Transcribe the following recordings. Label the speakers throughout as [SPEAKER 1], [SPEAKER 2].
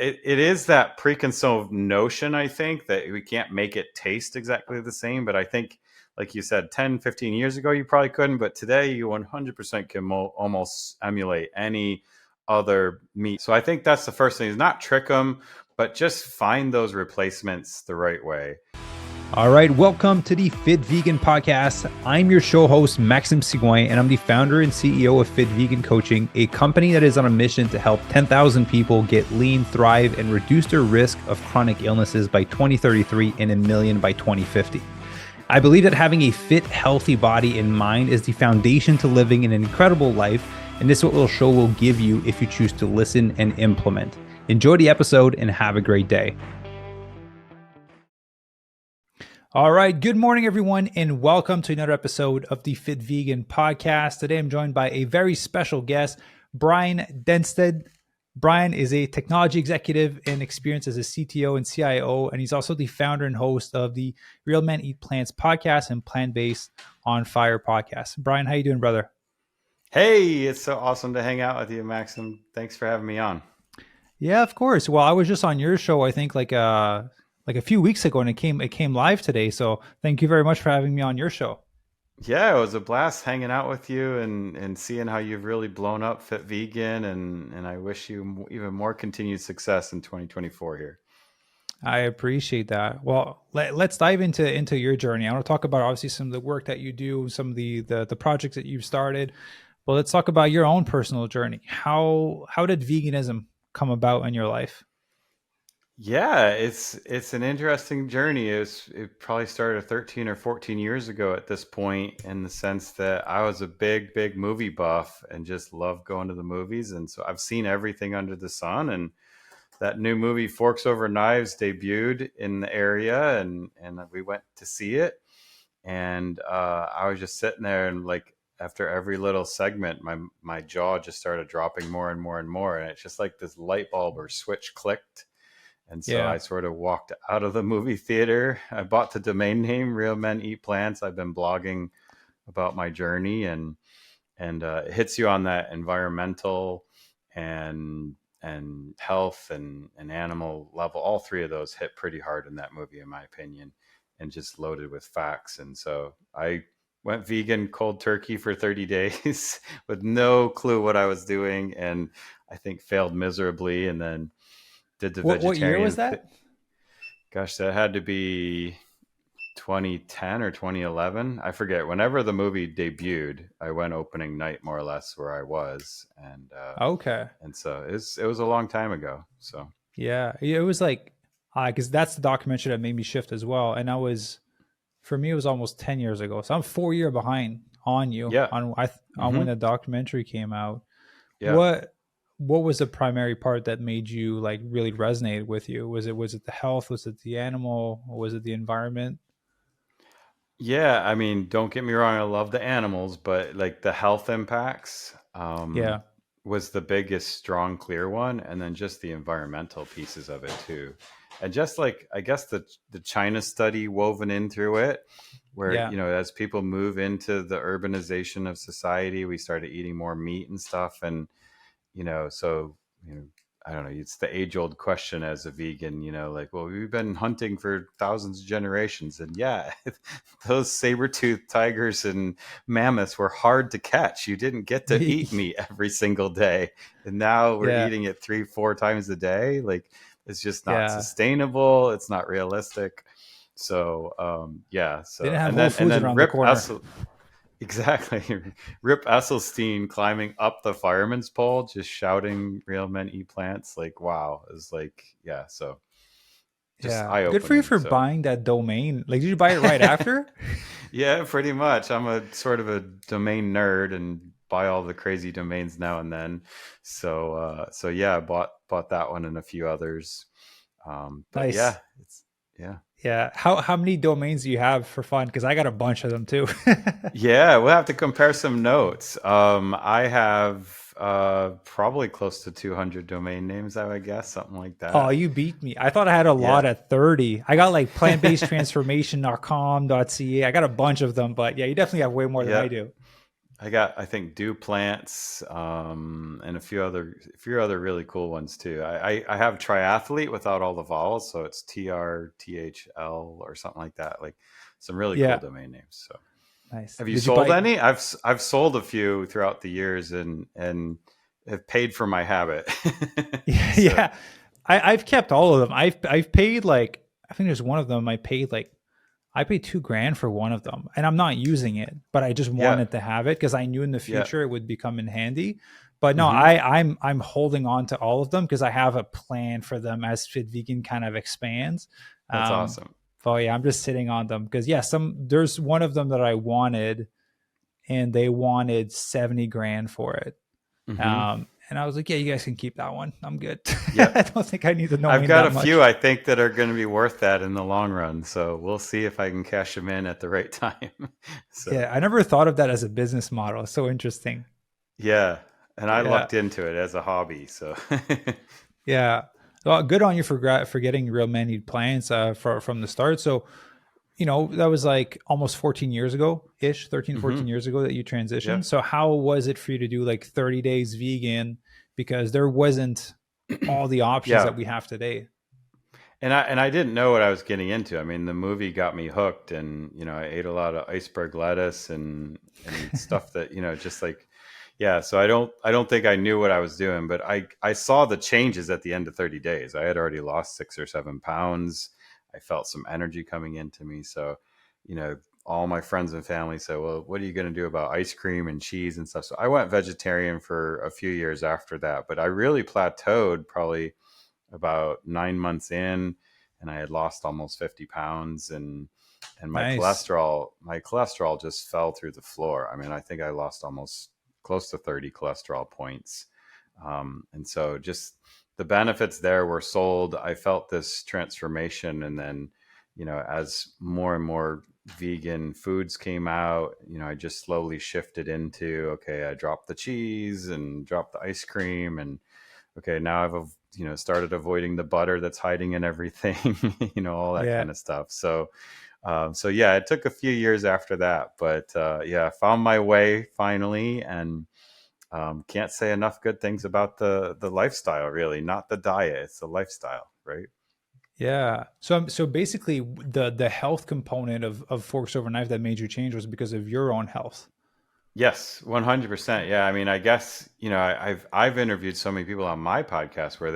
[SPEAKER 1] it is that preconceived notion, I think, that we can't make it taste exactly the same. But I think, like you said, 10, 15 years ago, you probably couldn't. But today, you 100% can almost emulate any other meat. So I think that's the first thing, is not trick them, but just find those replacements the right way.
[SPEAKER 2] All right, welcome to the Fit Vegan Podcast. I'm your show host, Maxime Sigouin, and I'm the founder and CEO of Fit Vegan Coaching, a company that is on a mission to help 10,000 people get lean, thrive, and reduce their risk of chronic illnesses by 2033 and 1 million by 2050. I believe that having a fit, healthy body and mind is the foundation to living an incredible life, and this is what the show will give you if you choose to listen and implement. Enjoy the episode and have a great day. All right. Good morning, everyone, and welcome to another episode of the Fit Vegan Podcast. Today, I'm joined by a very special guest, Bryan Dennstedt. Bryan is a technology executive and experienced as a CTO and CIO, and he's also the founder and host of the Real Men Eat Plants podcast and Plant-Based on Fire podcast. Bryan, how you doing, brother?
[SPEAKER 1] Hey, it's so awesome to hang out with you, Maxim. Thanks for having me on.
[SPEAKER 2] Yeah, of course. Well, I was just on your show, I think, like a few weeks ago, and it came live today. So thank you very much for having me on your show.
[SPEAKER 1] Yeah, it was a blast hanging out with you and seeing how you've really blown up Fit Vegan, and I wish you even more continued success in 2024 here.
[SPEAKER 2] I appreciate that. Well, let's dive into your journey. I want to talk about obviously some of the work that you do, some of the projects that you've started. But let's talk about your own personal journey. How did veganism come about in your life?
[SPEAKER 1] Yeah, it's an interesting journey. It probably started 13 or 14 years ago at this point, in the sense that I was a big movie buff and just loved going to the movies. And so I've seen everything under the sun. And that new movie Forks Over Knives debuted in the area, and we went to see it. And I was just sitting there, and like after every little segment, my jaw just started dropping more and more and more. And it's just like this light bulb or switch clicked. And so I sort of walked out of the movie theater. I bought the domain name Real Men Eat Plants. I've been blogging about my journey, and it hits you on that environmental and health and animal level. All three of those hit pretty hard in that movie, in my opinion, and just loaded with facts. And so I went vegan cold turkey for 30 days with no clue what I was doing, and I think failed miserably. And then did the vegetarian.
[SPEAKER 2] What year was that?
[SPEAKER 1] Gosh, that had to be 2010 or 2011. I forget. Whenever the movie debuted, I went opening night, more or less, where I was, and
[SPEAKER 2] okay.
[SPEAKER 1] And so it was a long time ago. So
[SPEAKER 2] yeah, it was like because that's the documentary that made me shift as well. And for me, it was almost 10 years ago. So I'm 4 years behind on you.
[SPEAKER 1] Yeah.
[SPEAKER 2] on when the documentary came out.
[SPEAKER 1] Yeah.
[SPEAKER 2] What was the primary part that made you like really resonate with you? Was it the health? Was it the animal? Or was it the environment?
[SPEAKER 1] Yeah, I mean, don't get me wrong, I love the animals, but like the health impacts was the biggest, strong, clear one, and then just the environmental pieces of it too. And just like, I guess the China study woven in through it, where as people move into the urbanization of society, we started eating more meat and stuff. And I don't know, it's the age old question as a vegan, like, well, we've been hunting for thousands of generations. And yeah, those saber-toothed tigers and mammoths were hard to catch. You didn't get to eat meat every single day. And now we're eating it 3-4 times a day. Like, it's just not sustainable. It's not realistic. So, So,
[SPEAKER 2] they didn't have and then around
[SPEAKER 1] Rip
[SPEAKER 2] the corner.
[SPEAKER 1] Exactly. Rip Esselstyn climbing up the fireman's pole, just shouting Real Men Eat Plants. Like, wow. It was like, so just eye-opening.
[SPEAKER 2] Good for you for buying that domain. Like, did you buy it right after?
[SPEAKER 1] Yeah, pretty much. I'm a sort of a domain nerd and buy all the crazy domains now and then. So I bought that one and a few others. But
[SPEAKER 2] nice. Yeah. How many domains do you have for fun? Because I got a bunch of them too.
[SPEAKER 1] Yeah, we'll have to compare some notes. I have probably close to 200 domain names, I would guess, something like that.
[SPEAKER 2] Oh, you beat me. I thought I had a lot at 30. I got like plantbasedtransformation.com.ca. I got a bunch of them, but yeah, you definitely have way more than I do.
[SPEAKER 1] I got, I think, dew plants, and a few other really cool ones too. I have triathlete without all the vowels, so it's TRTHL or something like that. Like some really cool
[SPEAKER 2] Yeah,
[SPEAKER 1] domain names. So,
[SPEAKER 2] nice.
[SPEAKER 1] have you
[SPEAKER 2] Did you
[SPEAKER 1] sold
[SPEAKER 2] buy?
[SPEAKER 1] any? I've sold a few throughout the years, and have paid for my habit.
[SPEAKER 2] Yeah,
[SPEAKER 1] So
[SPEAKER 2] yeah. I've kept all of them. I've paid like, I think there's one of them I paid 2 grand for one of them, and I'm not using it, but I just
[SPEAKER 1] yeah,
[SPEAKER 2] wanted to have it because I knew in the
[SPEAKER 1] yeah.
[SPEAKER 2] future it would become in handy. But no,
[SPEAKER 1] Hmm.
[SPEAKER 2] I'm holding on to all of them because I have a plan for them as Fit Vegan kind of expands.
[SPEAKER 1] That's
[SPEAKER 2] Um,
[SPEAKER 1] awesome.
[SPEAKER 2] but yeah, I'm just sitting on them because yeah, there's one of them that I wanted, and they wanted 70 grand for it.
[SPEAKER 1] Hmm.
[SPEAKER 2] And I was like, yeah, you guys can keep that one. I'm good.
[SPEAKER 1] Yep.
[SPEAKER 2] I don't think I need the
[SPEAKER 1] I've
[SPEAKER 2] domain
[SPEAKER 1] got
[SPEAKER 2] that
[SPEAKER 1] a few
[SPEAKER 2] much.
[SPEAKER 1] I think that are going to be worth that in the long run. So we'll see if I can cash them in at the right time. So
[SPEAKER 2] Yeah, I never thought of that as a business model. It's so interesting.
[SPEAKER 1] yeah, and I
[SPEAKER 2] Yeah.
[SPEAKER 1] lucked into it as a hobby. So
[SPEAKER 2] Yeah. Well, good on you for getting real man need plans from the start. So, that was like almost 14 years ago ish, 13,
[SPEAKER 1] hmm
[SPEAKER 2] 14 years ago that you transitioned.
[SPEAKER 1] yeah.
[SPEAKER 2] So, how was it for you to do like 30 days vegan? Because there wasn't all the options
[SPEAKER 1] Yeah.
[SPEAKER 2] that we have today.
[SPEAKER 1] And I didn't know what I was getting into. I mean, the movie got me hooked, and I ate a lot of iceberg lettuce and stuff that just like yeah. So I don't think I knew what I was doing, but I saw the changes at the end of 30 days. I had already lost 6 or 7 pounds. I felt some energy coming into me. So you know, all my friends and family said, "Well, what are you going to do about ice cream and cheese and stuff?" So I went vegetarian for a few years after that, but I really plateaued probably about 9 months in, and I had lost almost 50 pounds, and my
[SPEAKER 2] Nice.
[SPEAKER 1] cholesterol just fell through the floor. I mean, I think I lost almost close to 30 cholesterol points. And so just the benefits there were sold. I felt this transformation. And then, as more and more vegan foods came out, I just slowly shifted into, okay, I dropped the cheese and dropped the ice cream, and okay, now I've started avoiding the butter that's hiding in everything, all that
[SPEAKER 2] Yeah.
[SPEAKER 1] kind of stuff. So yeah, it took a few years after that, but yeah, I found my way finally, and can't say enough good things about the lifestyle. Really, not the diet; it's the lifestyle, right?
[SPEAKER 2] Yeah. So basically the health component of Forks Over Knife that made you change was because of your own health.
[SPEAKER 1] Yes, 100%. Yeah, I mean, I guess I've interviewed so many people on my podcast where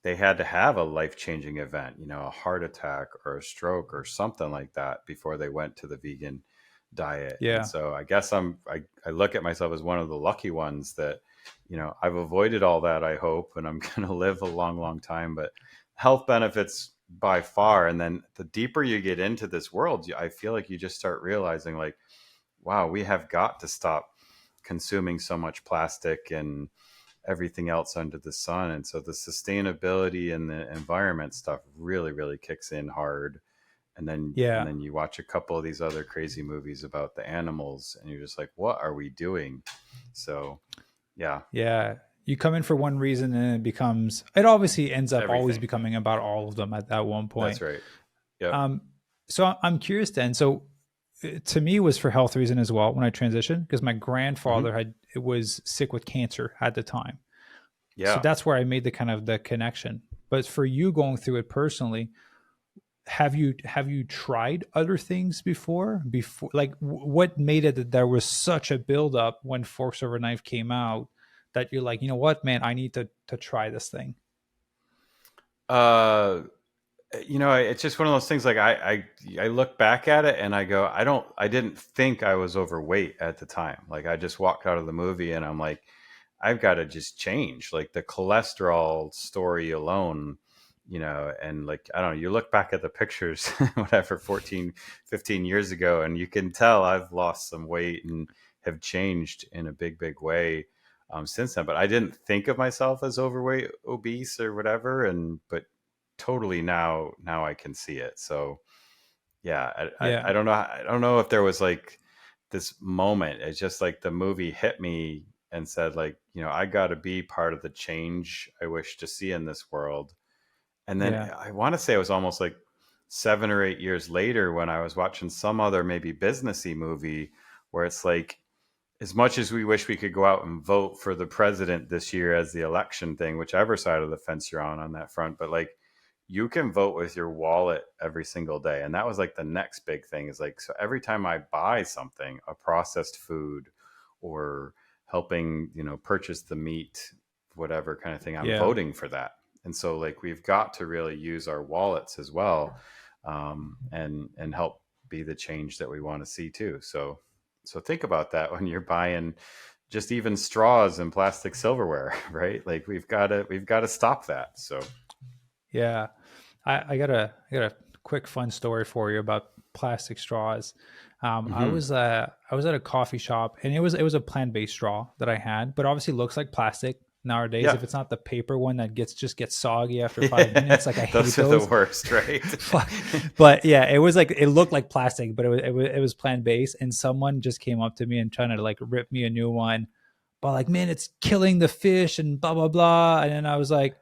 [SPEAKER 1] they had to have a life-changing event, a heart attack or a stroke or something like that before they went to the vegan diet. And
[SPEAKER 2] Yeah.
[SPEAKER 1] so I guess I look at myself as one of the lucky ones that I've avoided all that, I hope, and I'm going to live a long, long time. But health benefits by far, and then the deeper you get into this world, I feel like you just start realizing like, wow, we have got to stop consuming so much plastic and everything else under the sun. And so the sustainability and the environment stuff really, really kicks in hard. And
[SPEAKER 2] Yeah.
[SPEAKER 1] then you watch a couple of these other crazy movies about the animals, and you're just like, what are we doing? So yeah,
[SPEAKER 2] Yeah. You come in for one reason and it obviously ends
[SPEAKER 1] it's
[SPEAKER 2] up always
[SPEAKER 1] everything.
[SPEAKER 2] becoming about all of them at that one
[SPEAKER 1] That's
[SPEAKER 2] point.
[SPEAKER 1] right. Yep.
[SPEAKER 2] Um, so I'm curious then. So to me, it was for health reason as well when I transitioned because my grandfather
[SPEAKER 1] Hmm.
[SPEAKER 2] was sick with cancer at the time. So
[SPEAKER 1] Yeah.
[SPEAKER 2] that's where I made the connection. But for you going through it personally, have you tried other things before like what made it that there was such a buildup when Forks Over Knife came out that you're like, you know what, man, I need to try this thing.
[SPEAKER 1] Uh, it's just one of those things. Like I look back at it and I go, I didn't think I was overweight at the time. Like I just walked out of the movie and I'm like, I've got to just change. Like the cholesterol story alone, and like, I don't know, you look back at the pictures, whatever, 14, 15 years ago, and you can tell I've lost some weight and have changed in a big, big way. Since then, but I didn't think of myself as overweight, obese, or whatever. But totally now I can see it. So yeah,
[SPEAKER 2] Yeah.
[SPEAKER 1] I don't know if there was like this moment. It's just like the movie hit me and said like, I got to be part of the change I wish to see in this world. And then
[SPEAKER 2] Yeah.
[SPEAKER 1] I want to say it was almost like 7 or 8 years later when I was watching some other maybe businessy movie where it's like as much as we wish we could go out and vote for the president this year as the election thing, whichever side of the fence you're on that front, but like you can vote with your wallet every single day. And that was like the next big thing is like, so every time I buy something, a processed food or helping, purchase the meat, whatever kind of thing, I'm
[SPEAKER 2] Yeah.
[SPEAKER 1] voting for that. And so like we've got to really use our wallets as well, and help be the change that we want to see too. So think about that when you're buying just even straws and plastic silverware, right? Like we've got to stop that. So
[SPEAKER 2] Yeah. I got a quick fun story for you about plastic straws.
[SPEAKER 1] hmm
[SPEAKER 2] I was at a coffee shop, and it was a plant-based straw that I had, but obviously looks like plastic nowadays.
[SPEAKER 1] yeah,
[SPEAKER 2] If it's not the paper one that gets soggy after 5 minutes,
[SPEAKER 1] yeah,
[SPEAKER 2] like I
[SPEAKER 1] those
[SPEAKER 2] hate
[SPEAKER 1] are the
[SPEAKER 2] those.
[SPEAKER 1] worst, right?
[SPEAKER 2] But yeah, it looked like plastic, but it was plant-based, and someone just came up to me and trying to like rip me a new one, but like, man, it's killing the fish and blah blah blah. And then I was like,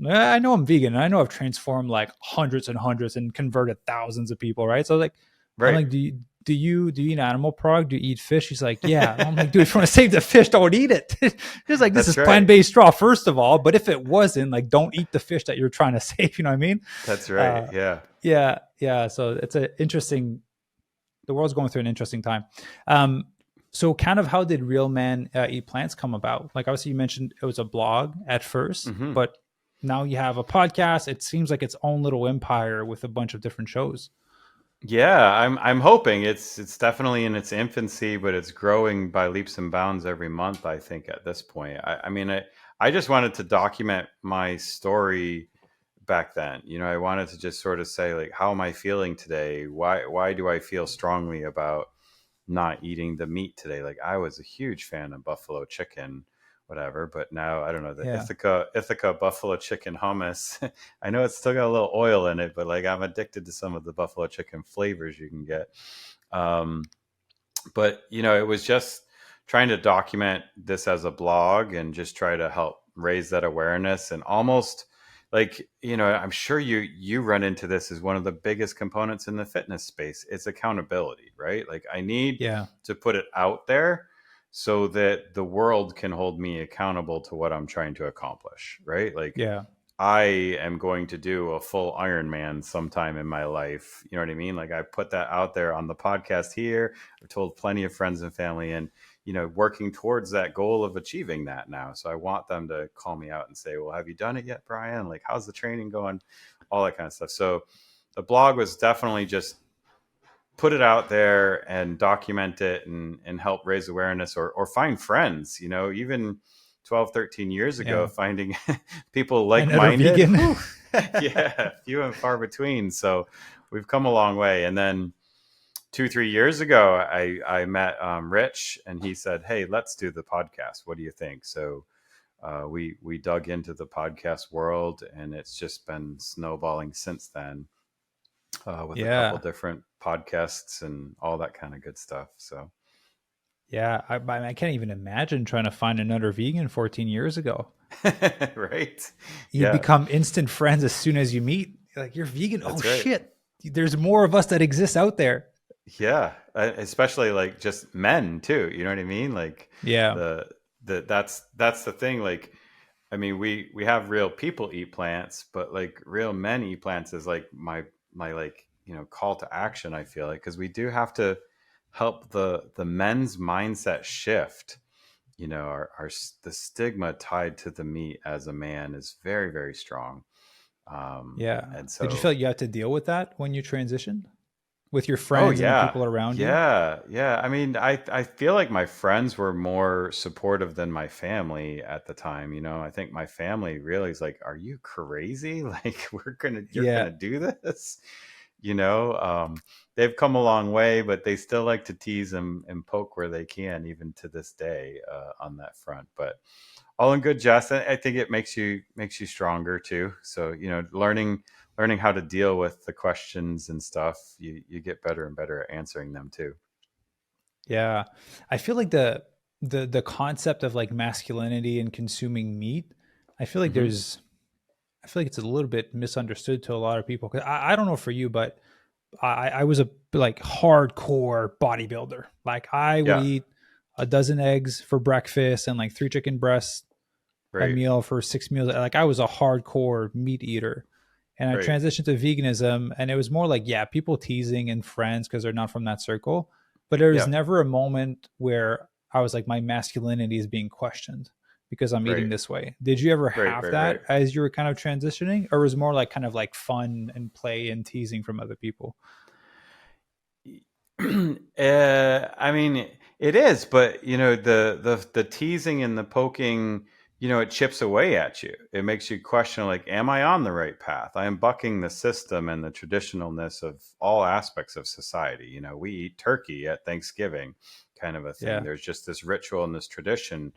[SPEAKER 2] I know I'm vegan, and I know I've transformed like hundreds and hundreds and converted thousands of people, right? So like, I'm
[SPEAKER 1] Right.
[SPEAKER 2] like, do you eat animal product? Do you eat fish? He's like, yeah. I'm like, dude, if you want to save the fish, don't eat it. He's like, this is
[SPEAKER 1] That's right.
[SPEAKER 2] plant-based straw, first of all, but if it wasn't, like, don't eat the fish that you're trying to save. You know what I mean?
[SPEAKER 1] That's right.
[SPEAKER 2] Uh,
[SPEAKER 1] Yeah.
[SPEAKER 2] yeah, yeah. So it's a interesting. The world's going through an interesting time. So kind of how did Real Men Eat Plants come about? Like obviously you mentioned it was a blog at first,
[SPEAKER 1] hmm
[SPEAKER 2] but now you have a podcast. It seems like its own little empire with a bunch of different shows.
[SPEAKER 1] Yeah, I'm hoping it's definitely in its infancy, but it's growing by leaps and bounds every month, I think, at this point. I mean, I just wanted to document my story back then. I wanted to just sort of say like, how am I feeling today? Why do I feel strongly about not eating the meat today? Like I was a huge fan of buffalo chicken, whatever, but now I don't know the
[SPEAKER 2] Yeah,
[SPEAKER 1] Ithaca buffalo chicken hummus. I know it's still got a little oil in it, but like I'm addicted to some of the buffalo chicken flavors you can get. Um, but it was just trying to document this as a blog and just try to help raise that awareness and almost like I'm sure you run into this as one of the biggest components in the fitness space. It's accountability, right? Like I need
[SPEAKER 2] yeah,
[SPEAKER 1] to put it out there so that the world can hold me accountable to what I'm trying to accomplish, right? Like
[SPEAKER 2] yeah,
[SPEAKER 1] I am going to do a full Ironman sometime in my life. You know what I mean? Like I put that out there on the podcast here. I've told plenty of friends and family, and working towards that goal of achieving that now. So I want them to call me out and say, "Well, have you done it yet, Brian? Like, how's the training going?" All that kind of stuff. So the blog was definitely just put it out there and document it and help raise awareness or find friends, even 12, 13 years ago,
[SPEAKER 2] yeah.
[SPEAKER 1] finding people
[SPEAKER 2] Another
[SPEAKER 1] like-minded.
[SPEAKER 2] vegan.
[SPEAKER 1] Whew, yeah, few and far between. So we've come a long way. And then 2, 3 years ago, I met Rich, and he said, "Hey, let's do the podcast. What do you think?" So we dug into the podcast world, and it's just been snowballing since then, with a couple
[SPEAKER 2] Yeah,
[SPEAKER 1] different podcasts and all that kind of good stuff. So,
[SPEAKER 2] yeah. I can't even imagine trying to find another vegan 14 years ago.
[SPEAKER 1] right?
[SPEAKER 2] You'd
[SPEAKER 1] Yeah,
[SPEAKER 2] become instant friends as soon as you meet. Like, you're vegan. Oh
[SPEAKER 1] that's right.
[SPEAKER 2] shit. There's more of us that exist out there.
[SPEAKER 1] Yeah, especially like just men too. You know what I mean? Like
[SPEAKER 2] Yeah.
[SPEAKER 1] the that's the thing. Like, I mean, we have real people eat plants, but like real men eat plants is like my like call to action. I feel like because we do have to help the men's mindset shift. The stigma tied to the meat as a man is very, very strong.
[SPEAKER 2] Yeah.
[SPEAKER 1] And
[SPEAKER 2] Did you feel
[SPEAKER 1] so,
[SPEAKER 2] like you had to deal with that when you transitioned with your
[SPEAKER 1] oh
[SPEAKER 2] friends and the
[SPEAKER 1] yeah,
[SPEAKER 2] people around you?
[SPEAKER 1] yeah. I mean, I feel like my friends were more supportive than my family at the time. I think my family really is like, "Are you crazy? Like, you're
[SPEAKER 2] Yeah.
[SPEAKER 1] gonna do this?" you know they've come a long way, but they still like to tease and poke where they can, even to this day, on that front. But all in good jest. I think it makes you stronger too. So learning how to deal with the questions and stuff, you get better and better at answering them too.
[SPEAKER 2] Yeah. I feel like the concept of like masculinity and consuming meat, I feel like
[SPEAKER 1] hmm
[SPEAKER 2] there's I feel like it's a little bit misunderstood to a lot of people. 'Cause I don't know for you, but I was a like hardcore bodybuilder. Like I would
[SPEAKER 1] yeah
[SPEAKER 2] eat a dozen eggs for breakfast and like 3 chicken breasts a
[SPEAKER 1] Right.
[SPEAKER 2] meal for 6 meals. Like I was a hardcore meat eater. And I
[SPEAKER 1] Right.
[SPEAKER 2] transitioned to veganism, and it was more like, yeah, people teasing and friends because they're not from that circle. But there was
[SPEAKER 1] Yeah.
[SPEAKER 2] never a moment where I was like, my masculinity is being questioned because I'm eating
[SPEAKER 1] Right.
[SPEAKER 2] this way. Did you ever
[SPEAKER 1] Right.
[SPEAKER 2] have
[SPEAKER 1] Right.
[SPEAKER 2] that
[SPEAKER 1] Right.
[SPEAKER 2] as you were kind of transitioning, or was it more like kind of like fun and play and teasing from other people?
[SPEAKER 1] I mean, it is, but the teasing and the poking, it chips away at you. It makes you question, like, am I on the right path? I am bucking the system and the traditionalness of all aspects of society. We eat turkey at Thanksgiving, kind of a thing.
[SPEAKER 2] Yeah.
[SPEAKER 1] There's just this ritual and this tradition,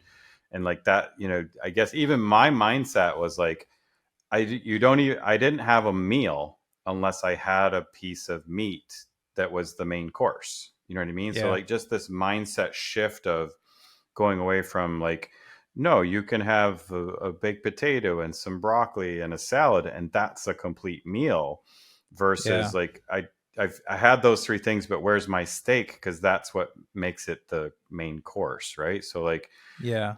[SPEAKER 1] and like that. I guess even my mindset was like, I didn't have a meal unless I had a piece of meat that was the main course. You know what I mean? So
[SPEAKER 2] Yeah.
[SPEAKER 1] like just this mindset shift of going away from like, no, you can have a baked potato and some broccoli and a salad, and that's a complete meal. Versus
[SPEAKER 2] Yeah.
[SPEAKER 1] like I had those three things, but where's my steak? Because that's what makes it the main course, right? So like
[SPEAKER 2] Yeah.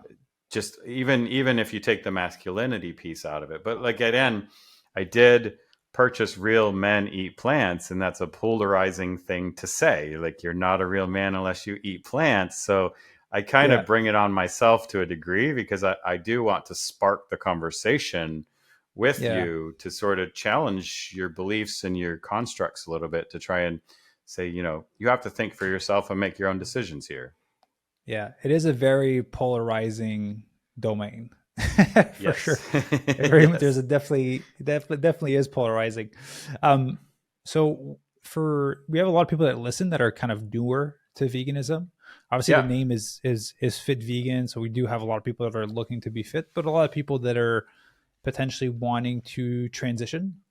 [SPEAKER 1] just even if you take the masculinity piece out of it, but like again, I did purchase Real Men Eat Plants, and that's a polarizing thing to say, like you're not a real man unless you eat plants. So I kind
[SPEAKER 2] Yeah.
[SPEAKER 1] of bring it on myself to a degree because I do want to spark the conversation with
[SPEAKER 2] Yeah.
[SPEAKER 1] you to sort of challenge your beliefs and your constructs a little bit, to try and say, you have to think for yourself and make your own decisions here.
[SPEAKER 2] Yeah. It is a very polarizing domain for
[SPEAKER 1] Yes.
[SPEAKER 2] sure. There's
[SPEAKER 1] Yes.
[SPEAKER 2] a definitely is polarizing. Um, so for we have a lot of people that listen that are kind of newer to veganism. Obviously, the
[SPEAKER 1] Yeah.
[SPEAKER 2] name is Fit Vegan, so we do have a lot of people that are looking to be fit, but a lot of people that are potentially wanting to transition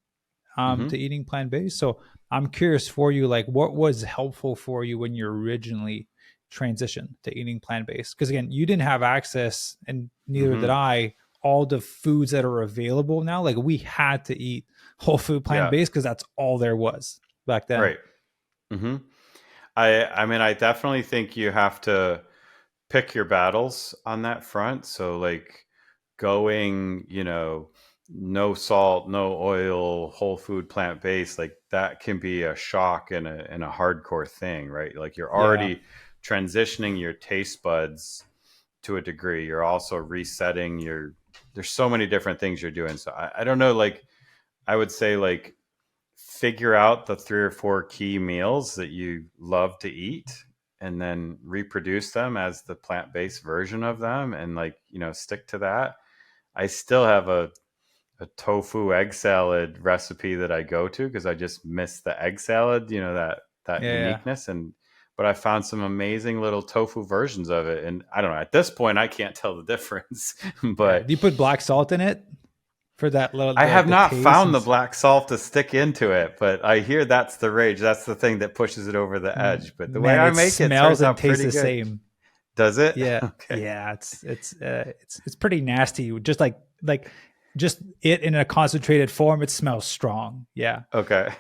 [SPEAKER 2] to
[SPEAKER 1] Hmm.
[SPEAKER 2] eating plant based. So I'm curious for you, like what was helpful for you when you originally transitioned to eating plant based? Because again, you didn't have access, and neither did
[SPEAKER 1] Hmm.
[SPEAKER 2] I, all the foods that are available now. Like we had to eat whole food plant
[SPEAKER 1] Yeah.
[SPEAKER 2] based because that's all there was back then.
[SPEAKER 1] Right. Hmm. I mean, I definitely think you have to pick your battles on that front. So like going, no salt, no oil, whole food, plant based, like that can be a shock and a hardcore thing, right? Like you're
[SPEAKER 2] Yeah,
[SPEAKER 1] already transitioning your taste buds to a degree. You're also resetting there's so many different things you're doing. So I don't know, like I would say like figure out the three or four key meals that you love to eat, and then reproduce them as the plant-based version of them, and like stick to that. I still have a tofu egg salad recipe that I go to because I just miss the egg salad, that
[SPEAKER 2] yeah,
[SPEAKER 1] uniqueness. And but I found some amazing little tofu versions of it, and I don't know, at this point I can't tell the difference.
[SPEAKER 2] yeah.
[SPEAKER 1] But
[SPEAKER 2] Do you put black salt in it for that little
[SPEAKER 1] I have
[SPEAKER 2] the
[SPEAKER 1] not
[SPEAKER 2] taste?
[SPEAKER 1] found
[SPEAKER 2] And
[SPEAKER 1] the black salt to stick into it, but I hear that's the rage. That's the thing that pushes it over the edge. But the way
[SPEAKER 2] man,
[SPEAKER 1] I
[SPEAKER 2] it
[SPEAKER 1] make it
[SPEAKER 2] smells
[SPEAKER 1] turns
[SPEAKER 2] and
[SPEAKER 1] out
[SPEAKER 2] tastes
[SPEAKER 1] pretty
[SPEAKER 2] the
[SPEAKER 1] good.
[SPEAKER 2] same.
[SPEAKER 1] Does it?
[SPEAKER 2] Yeah,
[SPEAKER 1] Okay.
[SPEAKER 2] yeah, it's pretty nasty. Just like just it in a concentrated form, it smells strong. Yeah,
[SPEAKER 1] Okay.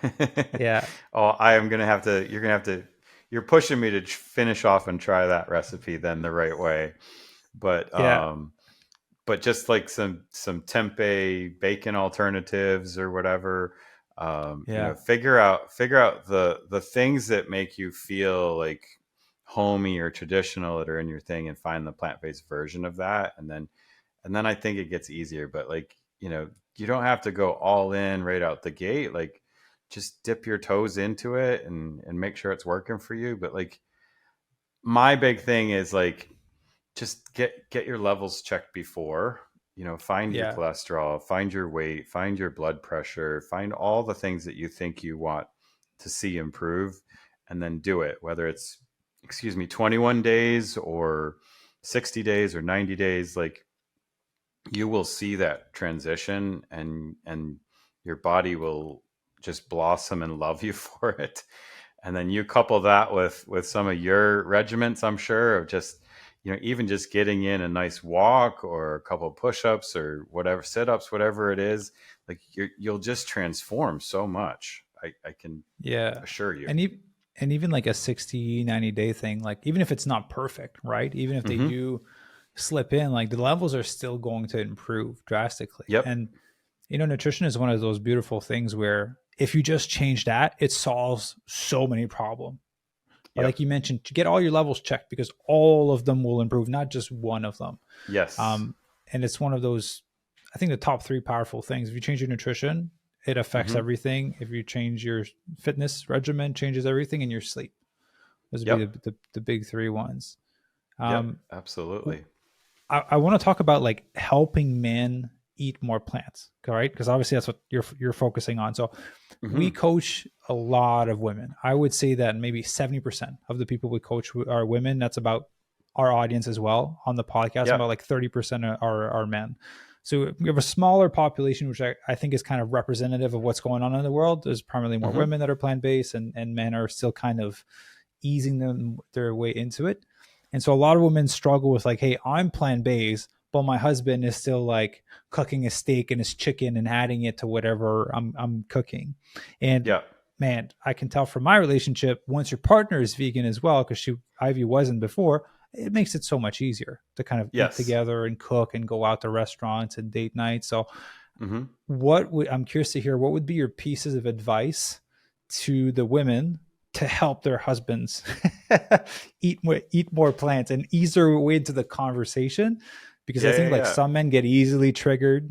[SPEAKER 2] yeah,
[SPEAKER 1] Oh, I am gonna have to. You're gonna have to. You're pushing me to finish off and try that recipe then the right way. But
[SPEAKER 2] yeah,
[SPEAKER 1] just like some tempeh bacon alternatives or whatever.
[SPEAKER 2] yeah,
[SPEAKER 1] Figure out the things that make you feel like homey or traditional that are in your thing, and find the plant-based version of that, and then I think it gets easier. But like, you don't have to go all in right out the gate. Like just dip your toes into it and make sure it's working for you. But like my big thing is like just get your levels checked before, find your
[SPEAKER 2] yeah,
[SPEAKER 1] cholesterol, find your weight, find your blood pressure, find all the things that you think you want to see improve, and then do it, whether it's 21 days or 60 days or 90 days. Like you will see that transition, and your body will just blossom and love you for it. And then you couple that with some of your regiments, I'm sure, of just even just getting in a nice walk or a couple push-ups or whatever, sit-ups, whatever it is. Like you'll just transform so much. I can
[SPEAKER 2] yeah.
[SPEAKER 1] assure you.
[SPEAKER 2] And even And even like a 60, 90-day thing, like even if it's not perfect, right? Even if they
[SPEAKER 1] Mm-hmm.
[SPEAKER 2] do slip in, like the levels are still going to improve drastically.
[SPEAKER 1] Yep.
[SPEAKER 2] And, nutrition is one of those beautiful things where if you just change that, it solves so many problems. But
[SPEAKER 1] Yep.
[SPEAKER 2] like you mentioned, to get all your levels checked because all of them will improve, not just one of them.
[SPEAKER 1] Yes.
[SPEAKER 2] And it's one of those, I think the top three powerful things. If you change your nutrition, it affects
[SPEAKER 1] Mm-hmm.
[SPEAKER 2] everything. If you change your fitness regimen, changes everything, and your sleep. Those would be
[SPEAKER 1] Yep.
[SPEAKER 2] the big three ones.
[SPEAKER 1] Yep.
[SPEAKER 2] Um,
[SPEAKER 1] Absolutely.
[SPEAKER 2] I want to talk about like helping men eat more plants, right? Because obviously that's what you're focusing on. So we
[SPEAKER 1] Mm-hmm.
[SPEAKER 2] coach a lot of women. I would say that maybe 70% of the people we coach are women. That's about our audience as well on the podcast.
[SPEAKER 1] Yep.
[SPEAKER 2] About like 30% are men. So we have a smaller population, which I think is kind of representative of what's going on in the world. There's primarily more
[SPEAKER 1] Mm-hmm.
[SPEAKER 2] women that are plant-based, and men are still kind of easing their way into it. And so a lot of women struggle with like, hey, I'm plant-based, but my husband is still like cooking a steak and his chicken and adding it to whatever I'm cooking. And
[SPEAKER 1] Yep.
[SPEAKER 2] man, I can tell from my relationship, once your partner is vegan as well, because Ivy wasn't before, it makes it so much easier to kind of eat
[SPEAKER 1] Yes.
[SPEAKER 2] together and cook and go out to restaurants and date nights. So
[SPEAKER 1] Mm-hmm.
[SPEAKER 2] I'm curious to hear, what would be your pieces of advice to the women to help their husbands eat more plants and ease their way into the conversation? Because I
[SPEAKER 1] Yeah.
[SPEAKER 2] think
[SPEAKER 1] Yeah.
[SPEAKER 2] like
[SPEAKER 1] Yeah.
[SPEAKER 2] some men get easily triggered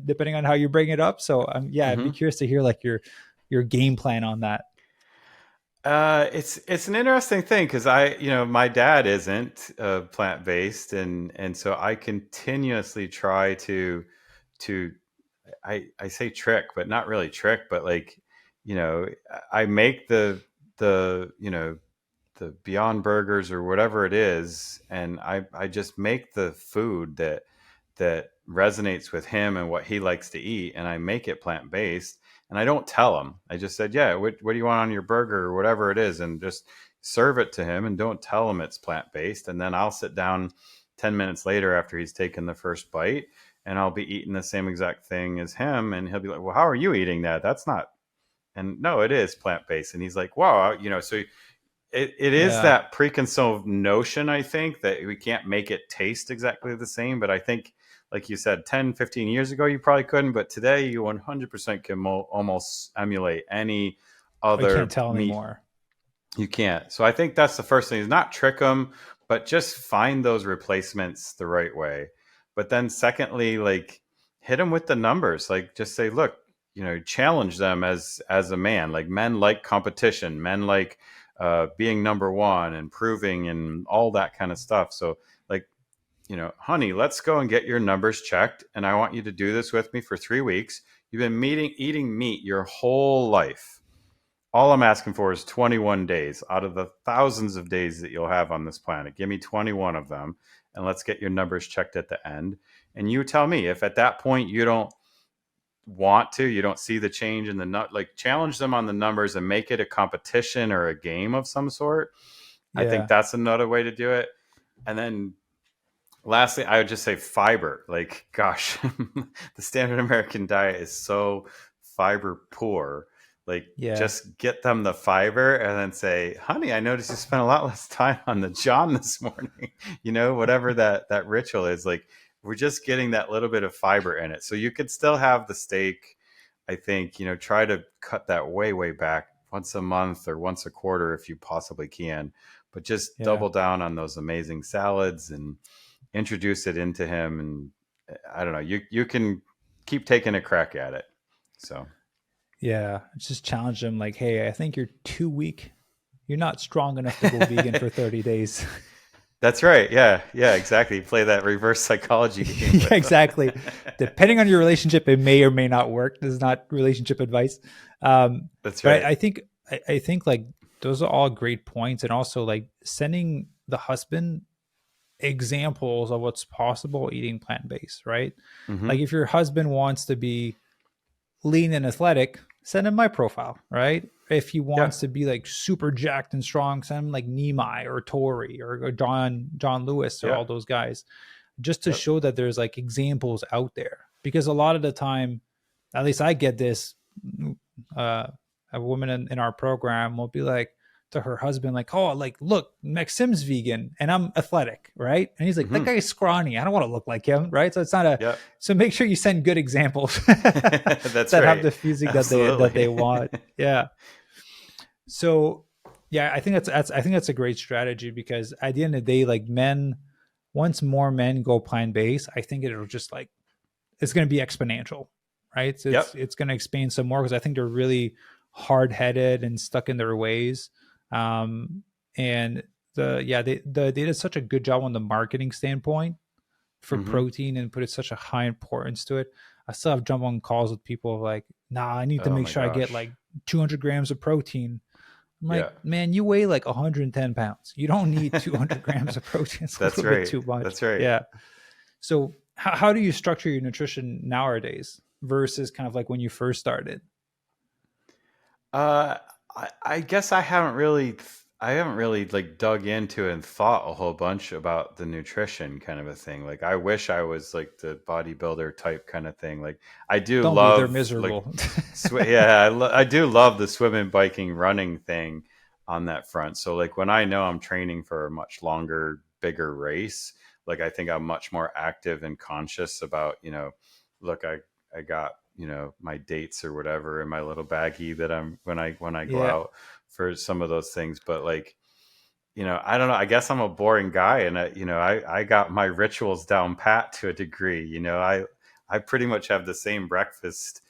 [SPEAKER 2] depending on how you bring it up. So yeah, I'd be
[SPEAKER 1] Mm-hmm.
[SPEAKER 2] curious to hear like your game plan on that.
[SPEAKER 1] It's an interesting thing because my dad isn't plant based, and so I continuously try to I say trick, but not really trick, but like you know I make the the Beyond Burgers or whatever it is, and I just make the food that resonates with him and what he likes to eat, and I make it plant based. And I don't tell him. I just said, yeah, what do you want on your burger or whatever it is, and just serve it to him, and don't tell him it's plant based. And then I'll sit down 10 minutes later after he's taken the first bite, and I'll be eating the same exact thing as him, and he'll be like, well, how are you eating that? That's not. And no, it is plant based. And he's like, wow, so it is
[SPEAKER 2] Yeah.
[SPEAKER 1] that preconceived notion, I think, that we can't make it taste exactly the same. But I think, like you said, 10, 15 years ago, you probably couldn't. But today, you 100% can almost emulate any
[SPEAKER 2] I can't
[SPEAKER 1] other
[SPEAKER 2] tell
[SPEAKER 1] meat.
[SPEAKER 2] anymore.
[SPEAKER 1] You can't. So I think that's the first thing, is not trick them, but just find those replacements the right way. But then secondly, like hit them with the numbers. Like just say, look, challenge them as a man. Like men like competition. Men like being number one and proving and all that kind of stuff. So like, honey, let's go and get your numbers checked. And I want you to do this with me for 3 weeks. You've been eating meat your whole life. All I'm asking for is 21 days out of the thousands of days that you'll have on this planet. Give me 21 of them, and let's get your numbers checked at the end. And you tell me if at that point you don't you don't see the change in the like challenge them on the numbers and make it a competition or a game of some sort. I think
[SPEAKER 2] Yeah.
[SPEAKER 1] that's another way to do it. And then lastly, I would just say fiber. Like, gosh, the standard American diet is so fiber poor. Like,
[SPEAKER 2] Yeah.
[SPEAKER 1] just get them the fiber and then say, honey, I noticed you spent a lot less time on the John this morning. Whatever that ritual is. Like, we're just getting that little bit of fiber in it. So you could still have the steak. I think, try to cut that way, way back once a month or once a quarter if you possibly can. But just
[SPEAKER 2] Yeah.
[SPEAKER 1] double down on those amazing salads and introduce it into him. And I don't know, you can keep taking a crack at it. So
[SPEAKER 2] Yeah. Just challenge them like, hey, I think you're too weak. You're not strong enough to go vegan for 30 days.
[SPEAKER 1] that's right. Yeah. Yeah, exactly. Play that reverse psychology game
[SPEAKER 2] Yeah,
[SPEAKER 1] with them.
[SPEAKER 2] exactly. Depending on your relationship, it may or may not work. This is not relationship advice.
[SPEAKER 1] That's
[SPEAKER 2] But
[SPEAKER 1] right.
[SPEAKER 2] I think like those are all great points. And also like sending the husband examples of what's possible eating plant-based, right?
[SPEAKER 1] Mm-hmm.
[SPEAKER 2] Like if your husband wants to be lean and athletic, send him my profile, right? If he
[SPEAKER 1] Yeah.
[SPEAKER 2] wants to be like super jacked and strong, send him like Nimai or Tori or John Lewis or
[SPEAKER 1] Yeah.
[SPEAKER 2] all those guys, just to
[SPEAKER 1] Yep.
[SPEAKER 2] show that there's like examples out there. Because a lot of the time, at least I get this, a woman in our program will be like, to her husband, like, oh, like, look, Maxim's vegan and I'm athletic, right? And he's like, that guy's scrawny. I don't want to look like him, right? So it's not a.
[SPEAKER 1] Yep.
[SPEAKER 2] So make sure you send good examples
[SPEAKER 1] That's
[SPEAKER 2] that have
[SPEAKER 1] right.
[SPEAKER 2] the physique that they
[SPEAKER 1] Absolutely.
[SPEAKER 2] want. Yeah. So yeah, I think that's a great strategy, because at the end of the day, like, once more men go plant-based, I think it'll just like, it's going to be exponential, right? So
[SPEAKER 1] Yep.
[SPEAKER 2] it's going to expand some more, because I think they're really hard-headed and stuck in their ways. And they did such a good job on the marketing standpoint for
[SPEAKER 1] Hmm.
[SPEAKER 2] protein, and put it such a high importance to it. I still have jump on calls with people like, nah, I need to
[SPEAKER 1] Oh
[SPEAKER 2] make
[SPEAKER 1] my
[SPEAKER 2] sure I get
[SPEAKER 1] gosh.
[SPEAKER 2] like 200 grams of protein. I'm like,
[SPEAKER 1] Yeah.
[SPEAKER 2] man, you weigh like 110 pounds. You don't need 200 grams of protein. It's a
[SPEAKER 1] That's
[SPEAKER 2] little bit
[SPEAKER 1] right.
[SPEAKER 2] too much.
[SPEAKER 1] That's right.
[SPEAKER 2] Yeah. So how do you structure your nutrition nowadays versus kind of like when you first started?
[SPEAKER 1] Uh, I guess I haven't really like dug into and thought a whole bunch about the nutrition kind of a thing. Like, I wish I was like the bodybuilder type kind of thing. Like, I do
[SPEAKER 2] Don't be. They're
[SPEAKER 1] love like,
[SPEAKER 2] miserable.
[SPEAKER 1] yeah, I do love the swimming, biking, running thing on that front. So like when I know I'm training for a much longer, bigger race, like I think I'm much more active and conscious about, look, I got, my dates or whatever in my little baggie that I'm when I go
[SPEAKER 2] Yeah.
[SPEAKER 1] out for some of those things. But like, I don't know. I guess I'm a boring guy, and I got my rituals down pat to a degree. I pretty much have the same breakfast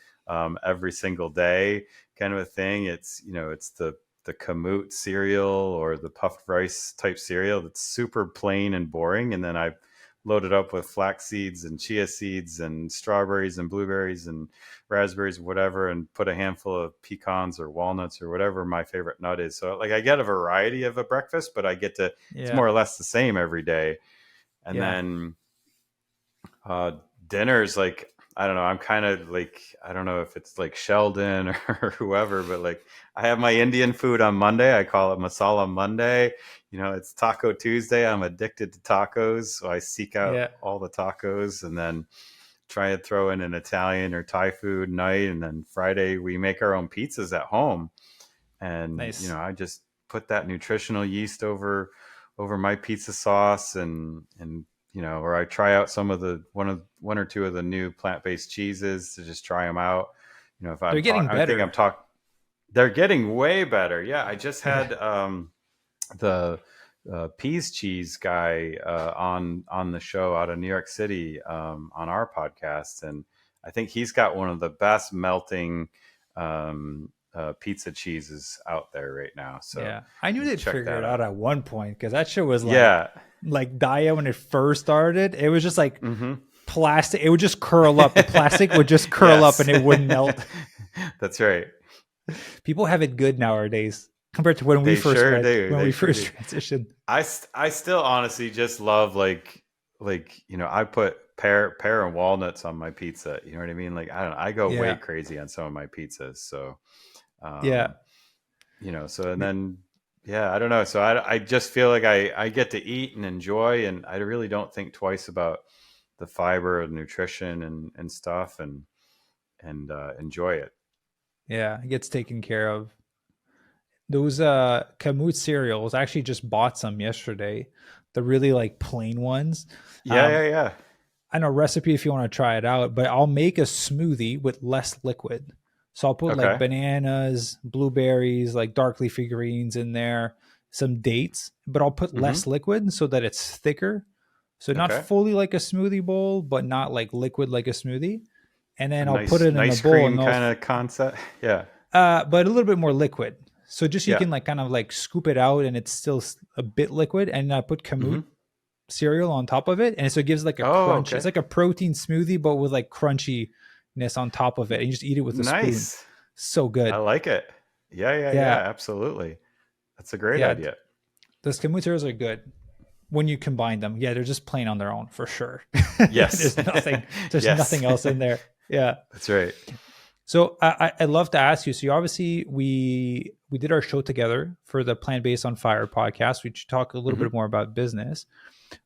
[SPEAKER 1] every single day, kind of a thing. It's the kamut cereal or the puffed rice type cereal that's super plain and boring, and then I load it up with flax seeds and chia seeds and strawberries and blueberries and raspberries, whatever, and put a handful of pecans or walnuts or whatever my favorite nut is. So like I get a variety of a breakfast, but it's
[SPEAKER 2] Yeah.
[SPEAKER 1] more or less the same every day. And
[SPEAKER 2] Yeah.
[SPEAKER 1] then uh, dinner's like, I don't know. I'm kind of like, I don't know if it's like Sheldon or whoever, but like I have my Indian food on Monday. I call it Masala Monday. It's Taco Tuesday. I'm addicted to tacos. So I seek out
[SPEAKER 2] Yeah.
[SPEAKER 1] all the tacos and then try and throw in an Italian or Thai food night. And then Friday, we make our own pizzas at home. And,
[SPEAKER 2] Nice.
[SPEAKER 1] I just put that nutritional yeast over my pizza sauce and or I try out some of the one or two of the new plant-based cheeses to just try them out. If
[SPEAKER 2] They're
[SPEAKER 1] I'm
[SPEAKER 2] getting
[SPEAKER 1] talking, I think I'm
[SPEAKER 2] better.
[SPEAKER 1] talking, they're getting way better. Yeah. I just
[SPEAKER 2] Yeah.
[SPEAKER 1] had the peas cheese guy on the show out of New York City on our podcast, and I think he's got one of the best melting pizza cheeses out there right now. So
[SPEAKER 2] Yeah. I knew
[SPEAKER 1] you
[SPEAKER 2] they'd
[SPEAKER 1] check
[SPEAKER 2] figure
[SPEAKER 1] that
[SPEAKER 2] it out
[SPEAKER 1] out.
[SPEAKER 2] at one point, because that shit was
[SPEAKER 1] Yeah.
[SPEAKER 2] like diet when it first started. It was just like
[SPEAKER 1] Hmm.
[SPEAKER 2] plastic. It would just curl up. The plastic would just curl up
[SPEAKER 1] Yes.
[SPEAKER 2] and it wouldn't melt.
[SPEAKER 1] That's right.
[SPEAKER 2] People have it good nowadays compared to when we
[SPEAKER 1] They
[SPEAKER 2] first
[SPEAKER 1] sure
[SPEAKER 2] went,
[SPEAKER 1] do.
[SPEAKER 2] when
[SPEAKER 1] They
[SPEAKER 2] we
[SPEAKER 1] sure
[SPEAKER 2] first
[SPEAKER 1] do.
[SPEAKER 2] transitioned.
[SPEAKER 1] I still honestly just love like I put pear and walnuts on my pizza. You know what I mean? Like I don't know, I go way
[SPEAKER 2] Yeah.
[SPEAKER 1] crazy on some of my pizzas. So
[SPEAKER 2] Yeah.
[SPEAKER 1] um so and then yeah, I don't know. So I just feel like I get to eat and enjoy, and I really don't think twice about the fiber and nutrition and stuff, and enjoy it.
[SPEAKER 2] Yeah. It gets taken care of. Those Kamut cereals, I actually just bought some yesterday. The really like plain ones.
[SPEAKER 1] Yeah,
[SPEAKER 2] Um,
[SPEAKER 1] yeah, yeah.
[SPEAKER 2] I know recipe if you want to try it out, but I'll make a smoothie with less liquid. So I'll put like
[SPEAKER 1] Okay.
[SPEAKER 2] bananas, blueberries, like dark leafy greens in there, some dates, but I'll put less
[SPEAKER 1] Mm-hmm.
[SPEAKER 2] liquid so that it's thicker. So not
[SPEAKER 1] Okay.
[SPEAKER 2] fully like a smoothie bowl, but not like liquid like a smoothie. And
[SPEAKER 1] A
[SPEAKER 2] then I'll put
[SPEAKER 1] nice
[SPEAKER 2] it in a
[SPEAKER 1] nice
[SPEAKER 2] bowl,
[SPEAKER 1] cream
[SPEAKER 2] and I'll
[SPEAKER 1] kind of concept. Yeah.
[SPEAKER 2] but a little bit more liquid. So just you
[SPEAKER 1] Yeah.
[SPEAKER 2] can like kind of like scoop it out and it's still a bit liquid. And I put kamut
[SPEAKER 1] Mm-hmm.
[SPEAKER 2] cereal on top of it, and so it gives like a
[SPEAKER 1] Oh,
[SPEAKER 2] crunch. It's
[SPEAKER 1] okay.
[SPEAKER 2] like a protein smoothie, but with like crunchiness on top of it. And you just eat it with a spoon.
[SPEAKER 1] Nice.
[SPEAKER 2] So
[SPEAKER 1] I
[SPEAKER 2] good.
[SPEAKER 1] like it. Yeah, yeah, yeah.
[SPEAKER 2] Yeah,
[SPEAKER 1] Absolutely. That's a great
[SPEAKER 2] yeah.
[SPEAKER 1] idea.
[SPEAKER 2] Those kamut cereals are good when you combine them. Yeah, they're just plain on their own for sure.
[SPEAKER 1] Yes.
[SPEAKER 2] there's nothing. There's
[SPEAKER 1] Yes.
[SPEAKER 2] nothing else in there. Yeah.
[SPEAKER 1] That's right.
[SPEAKER 2] So I'd love to ask you. So you obviously we did our show together for the Plant Based on Fire podcast. We talk a little
[SPEAKER 1] Hmm.
[SPEAKER 2] bit more about business.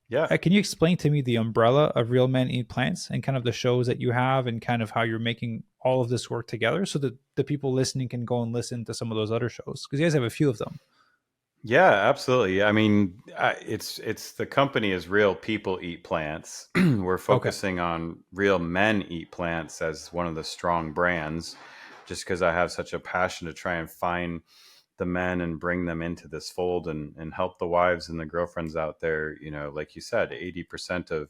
[SPEAKER 1] Yeah.
[SPEAKER 2] Can you explain to me the umbrella of Real Men Eat Plants and kind of the shows that you have and kind of how you're making all of this work together, so that the people listening can go and listen to some of those other shows, because you guys have a few of them.
[SPEAKER 1] Yeah, absolutely. I mean, it's the company is Real People Eat Plants. We're
[SPEAKER 2] Okay.
[SPEAKER 1] focusing on Real Men Eat Plants as one of the strong brands, just because I have such a passion to try and find the men and bring them into this fold and help the wives and the girlfriends out there. You know, like you said, 80% of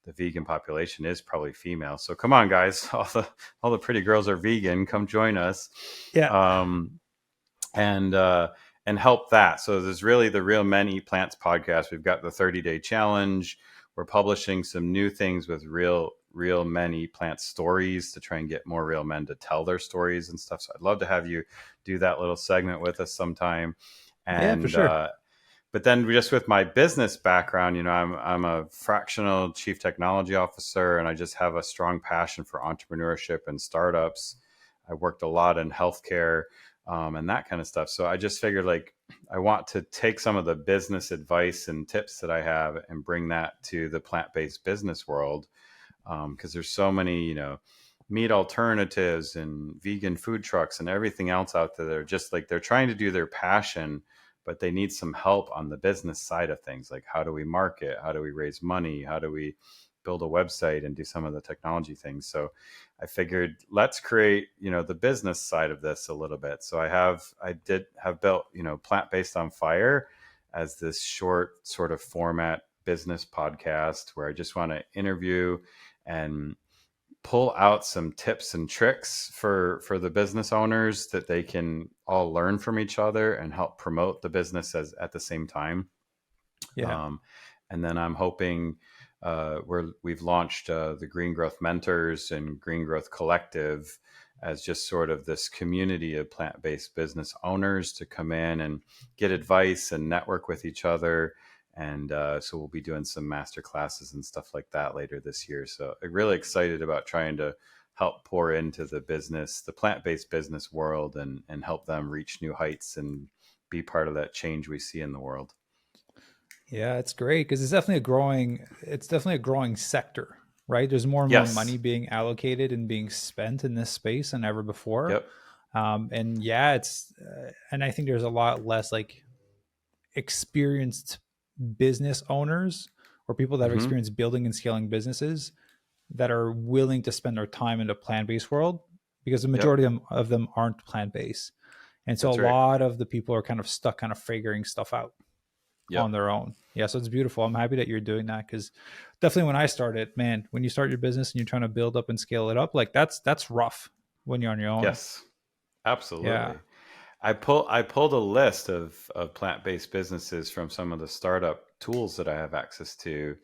[SPEAKER 1] the vegan population is probably female. So come on, guys, all the pretty girls are vegan. Come join us.
[SPEAKER 2] Yeah.
[SPEAKER 1] Um, and and help that. So there's really the Real Men Eat Plants podcast. We've got the 30-day challenge. We're publishing some new things with real men eat plants stories to try and get more real men to tell their stories and stuff. So I'd love to have you do that little segment with us sometime.
[SPEAKER 2] Yeah, for
[SPEAKER 1] And
[SPEAKER 2] sure.
[SPEAKER 1] but then just with my business background, you know, I'm a fractional chief technology officer, and I just have a strong passion for entrepreneurship and startups. I worked a lot in healthcare, and that kind of stuff. So I just figured, like, I want to take some of the business advice and tips that I have and bring that to the plant-based business world, because there's so many, you know, meat alternatives and vegan food trucks and everything else out there that are just like they're trying to do their passion, but they need some help on the business side of things. Like, how do we market? How do we raise money? How do we build a website and do some of the technology things? So I figured, let's create, you know, the business side of this a little bit. So I did have built, you know, Plant Based on Fire as this short sort of format business podcast where I just want to interview and pull out some tips and tricks for the business owners that they can all learn from each other and help promote the business as at the same time.
[SPEAKER 2] Yeah.
[SPEAKER 1] um, and then I'm hoping we've launched the Green Growth Mentors and Green Growth Collective as just sort of this community of plant-based business owners to come in and get advice and network with each other. And so we'll be doing some master classes and stuff like that later this year. So I'm really excited about trying to help pour into the business, the plant-based business world, and help them reach new heights and be part of that change we see in the world.
[SPEAKER 2] Yeah, it's great because it's definitely a growing sector, right? There's more and more money
[SPEAKER 1] Yes.
[SPEAKER 2] being allocated and being spent in this space than ever before.
[SPEAKER 1] Yep.
[SPEAKER 2] And yeah, and I think there's a lot less like experienced business owners or people that have
[SPEAKER 1] Hmm.
[SPEAKER 2] experience building and scaling businesses that are willing to spend their time in the plant-based world because the
[SPEAKER 1] Yep.
[SPEAKER 2] majority of them aren't plant-based. And so a
[SPEAKER 1] That's right.
[SPEAKER 2] lot of the people are kind of stuck kind of figuring stuff out
[SPEAKER 1] Yep.
[SPEAKER 2] on their own. Yeah, so it's beautiful. I'm happy that you're doing that because definitely when I started, man, when you start your business and you're trying to build up and scale it up, like that's rough when you're on your own.
[SPEAKER 1] Yes.
[SPEAKER 2] Yeah.
[SPEAKER 1] Absolutely. I pulled a list of plant-based businesses from some of the startup tools that I have access to.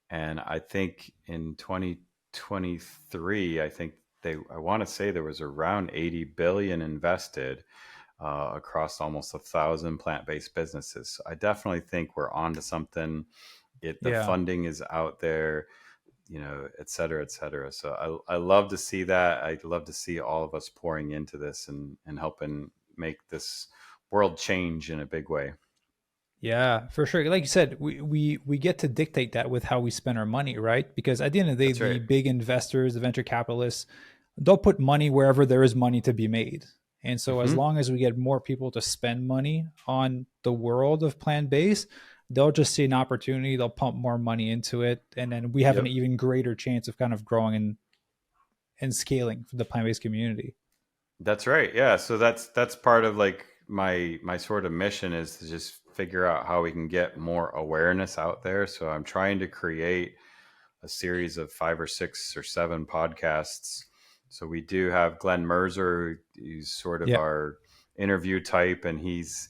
[SPEAKER 1] And I think in 2023, I think I want to say there was around 80 billion invested across almost 1,000 plant-based businesses. So I definitely think we're on to something. The
[SPEAKER 2] Yeah.
[SPEAKER 1] funding is out there, you know, et cetera, et cetera. So I love to see that. I love to see all of us pouring into this and helping make this world change in a big way.
[SPEAKER 2] Yeah, for sure. Like you said, we get to dictate that with how we spend our money, right? Because at the end of the day,
[SPEAKER 1] That's
[SPEAKER 2] the
[SPEAKER 1] right.
[SPEAKER 2] big investors, the venture capitalists, they'll put money wherever there is money to be made. And so as
[SPEAKER 1] Hmm.
[SPEAKER 2] long as we get more people to spend money on the world of plant-based, they'll just see an opportunity, they'll pump more money into it, and then we have an
[SPEAKER 1] Yep.
[SPEAKER 2] even greater chance of kind of growing and scaling for the plant-based community.
[SPEAKER 1] That's right. Yeah. So that's part of like my sort of mission is to just figure out how we can get more awareness out there. So I'm trying to create a series of 5 or 6 or 7 podcasts. So we do have Glenn Mercer, who's sort of
[SPEAKER 2] Yeah.
[SPEAKER 1] our interview type, and he's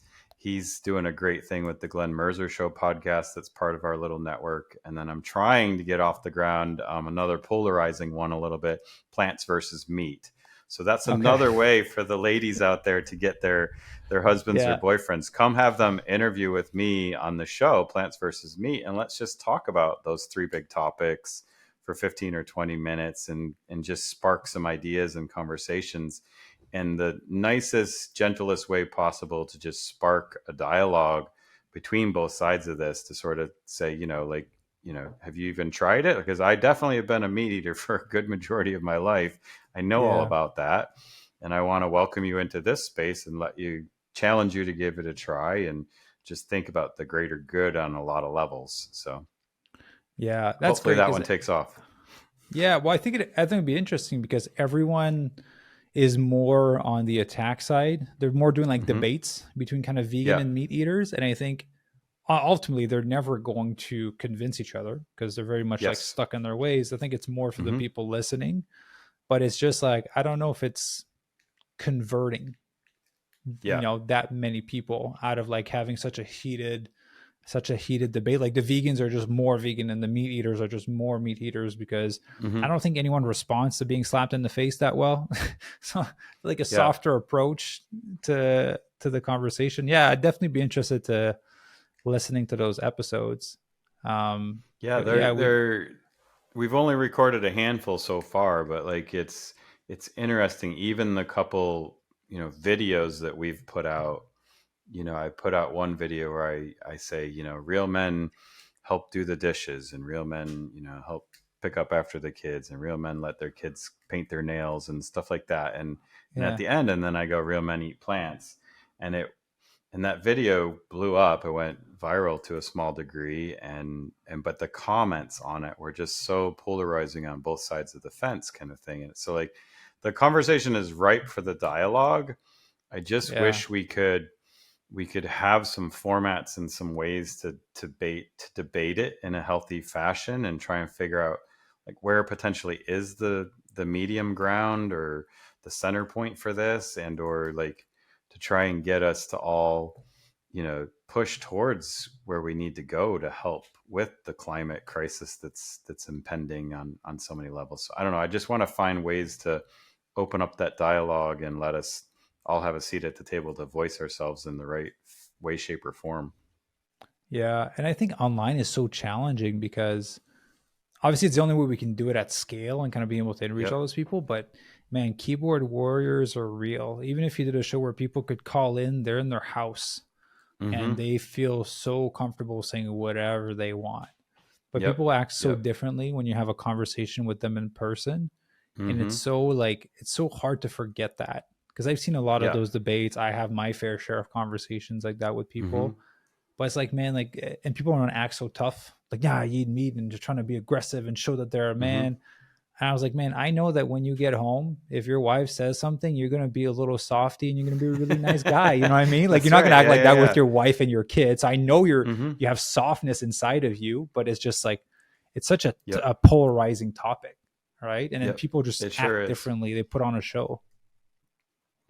[SPEAKER 1] doing a great thing with the Glenn Mercer Show podcast. That's part of our little network. And then I'm trying to get off the ground another polarizing one a little bit: plants versus meat. So that's
[SPEAKER 2] Okay.
[SPEAKER 1] another way for the ladies out there to get their husbands or
[SPEAKER 2] Yeah.
[SPEAKER 1] boyfriends. Come have them interview with me on the show, Plants versus Meat, and let's just talk about those 3 big topics for 15 or 20 minutes and just spark some ideas and conversations in the nicest, gentlest way possible to just spark a dialogue between both sides of this to sort of say, you know, like, you know, have you even tried it? Because I definitely have been a meat eater for a good majority of my life. I know all
[SPEAKER 2] Yeah.
[SPEAKER 1] about that. And I want to welcome you into this space and let you challenge you to give it a try and just think about the greater good on a lot of levels. So
[SPEAKER 2] Yeah, that's
[SPEAKER 1] hopefully
[SPEAKER 2] great
[SPEAKER 1] that
[SPEAKER 2] because
[SPEAKER 1] one takes off.
[SPEAKER 2] yeah, well, I think it'd be interesting because everyone is more on the attack side. They're more doing like
[SPEAKER 1] Hmm.
[SPEAKER 2] debates between kind of vegan
[SPEAKER 1] Yeah.
[SPEAKER 2] and meat eaters, and I think ultimately they're never going to convince each other because they're very much like
[SPEAKER 1] Yes.
[SPEAKER 2] stuck in their ways. I think it's more for the
[SPEAKER 1] Hmm.
[SPEAKER 2] people listening, but it's just like I don't know if it's converting,
[SPEAKER 1] Yeah.
[SPEAKER 2] that many people out of like having such a heated debate. Like the vegans are just more vegan and the meat eaters are just more meat eaters because
[SPEAKER 1] Hmm.
[SPEAKER 2] I don't think anyone responds to being slapped in the face that well. So like a
[SPEAKER 1] Yeah.
[SPEAKER 2] softer approach to the conversation. Yeah, I'd definitely be interested to listening to those episodes.
[SPEAKER 1] Yeah.
[SPEAKER 2] But yeah, we
[SPEAKER 1] We've only recorded a handful so far, but like it's interesting. Even the couple, videos that we've put out, I put out one video where I say, real men help do the dishes, and real men, help pick up after the kids, and real men let their kids paint their nails and stuff like that. And at
[SPEAKER 2] yeah,
[SPEAKER 1] the end, and then I go, real men eat plants. And that video blew up. It went viral to a small degree, and but the comments on it were just so polarizing on both sides of the fence, kind of thing. And so like the conversation is ripe for the dialogue. I just
[SPEAKER 2] yeah,
[SPEAKER 1] wish we could have some formats and some ways to debate it in a healthy fashion and try and figure out like where potentially is the medium ground or the center point for this, and or like to try and get us to all push towards where we need to go to help with the climate crisis that's impending on so many levels. So I don't know, I just want to find ways to open up that dialogue and let us all have a seat at the table to voice ourselves in the right way, shape, or form.
[SPEAKER 2] yeah. And I think online is so challenging because obviously it's the only way we can do it at scale and kind of being able to reach
[SPEAKER 1] Yep.
[SPEAKER 2] all those people. But man, keyboard warriors are real. Even if you did a show where people could call in, they're in their house and
[SPEAKER 1] Mm-hmm.
[SPEAKER 2] they feel so comfortable saying whatever they want. But
[SPEAKER 1] Yep.
[SPEAKER 2] people act so
[SPEAKER 1] Yep.
[SPEAKER 2] differently when you have a conversation with them in person. And
[SPEAKER 1] Mm-hmm.
[SPEAKER 2] it's so hard to forget that. Because I've seen a lot of
[SPEAKER 1] Yeah.
[SPEAKER 2] those debates. I have my fair share of conversations like that with
[SPEAKER 1] Mm-hmm.
[SPEAKER 2] people. But it's like, man, like, and people want to act so tough. Like, yeah, I eat meat and just trying to be aggressive and show that they're a
[SPEAKER 1] Mm-hmm.
[SPEAKER 2] man. And I was like, man, I know that when you get home, if your wife says something, you're going to be a little softy and you're going to be a really nice guy. You know what I mean? Like, you're
[SPEAKER 1] That's
[SPEAKER 2] not going to
[SPEAKER 1] right.
[SPEAKER 2] act
[SPEAKER 1] Yeah.
[SPEAKER 2] like
[SPEAKER 1] Yeah.
[SPEAKER 2] that with
[SPEAKER 1] Yeah.
[SPEAKER 2] your wife and your kids. I know
[SPEAKER 1] Mm-hmm.
[SPEAKER 2] you have softness inside of you, but it's just like, it's such
[SPEAKER 1] Yep.
[SPEAKER 2] a polarizing topic. Right. And then
[SPEAKER 1] Yep.
[SPEAKER 2] people just
[SPEAKER 1] It sure
[SPEAKER 2] act
[SPEAKER 1] is.
[SPEAKER 2] differently. They put on a show.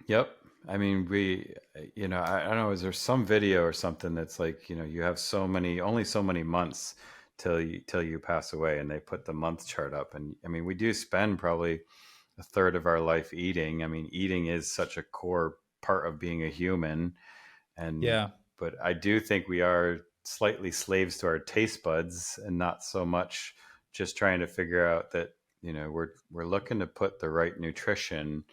[SPEAKER 1] Yep. I mean, I don't know, is there some video or something that's like, you have only so many months till you pass away, and they put the month chart up. And I mean, we do spend probably a third of our life eating. I mean, eating is such a core part of being a human. And
[SPEAKER 2] Yeah.
[SPEAKER 1] but I do think we are slightly slaves to our taste buds, and not so much just trying to figure out that, we're looking to put the right nutrition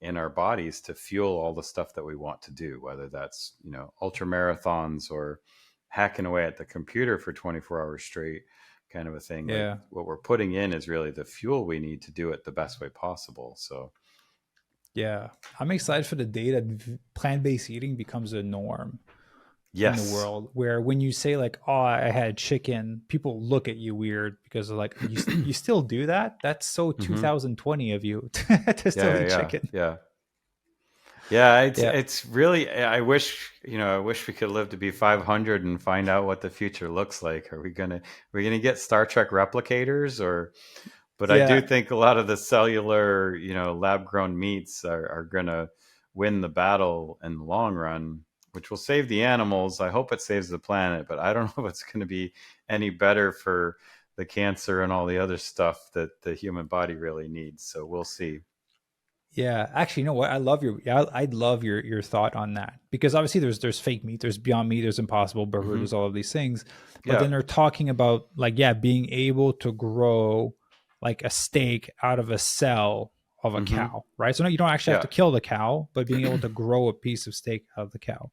[SPEAKER 1] in our bodies to fuel all the stuff that we want to do, whether that's, ultra marathons or hacking away at the computer for 24 hours straight, kind of a thing. Like
[SPEAKER 2] Yeah.
[SPEAKER 1] what we're putting in is really the fuel we need to do it the best way possible. So
[SPEAKER 2] Yeah. I'm excited for the day that plant based eating becomes a norm in the
[SPEAKER 1] yes.
[SPEAKER 2] world where when you say like, oh, I had chicken, people look at you weird because they're like, you still do that? That's so
[SPEAKER 1] Hmm.
[SPEAKER 2] 2020 of you to still
[SPEAKER 1] Yeah,
[SPEAKER 2] eat
[SPEAKER 1] yeah,
[SPEAKER 2] chicken.
[SPEAKER 1] yeah. Yeah, it's
[SPEAKER 2] Yeah.
[SPEAKER 1] it's really, I wish we could live to be 500 and find out what the future looks like. Are we gonna get Star Trek replicators, or but I do
[SPEAKER 2] Yeah.
[SPEAKER 1] think a lot of the cellular, lab grown meats are gonna win the battle in the long run, which will save the animals. I hope it saves the planet, but I don't know if it's gonna be any better for the cancer and all the other stuff that the human body really needs. So we'll see.
[SPEAKER 2] Yeah, actually, you know what? I love your thought on that because obviously there's fake meat, there's Beyond Meat, there's Impossible Burger,
[SPEAKER 1] Hmm.
[SPEAKER 2] there's all of these things, but
[SPEAKER 1] Yeah.
[SPEAKER 2] then they're talking about like yeah, being able to grow like a steak out of a cell of a
[SPEAKER 1] Hmm.
[SPEAKER 2] cow, right? So no, you don't actually have
[SPEAKER 1] Yeah.
[SPEAKER 2] to kill the cow, but being able to grow a piece of steak out of the cow.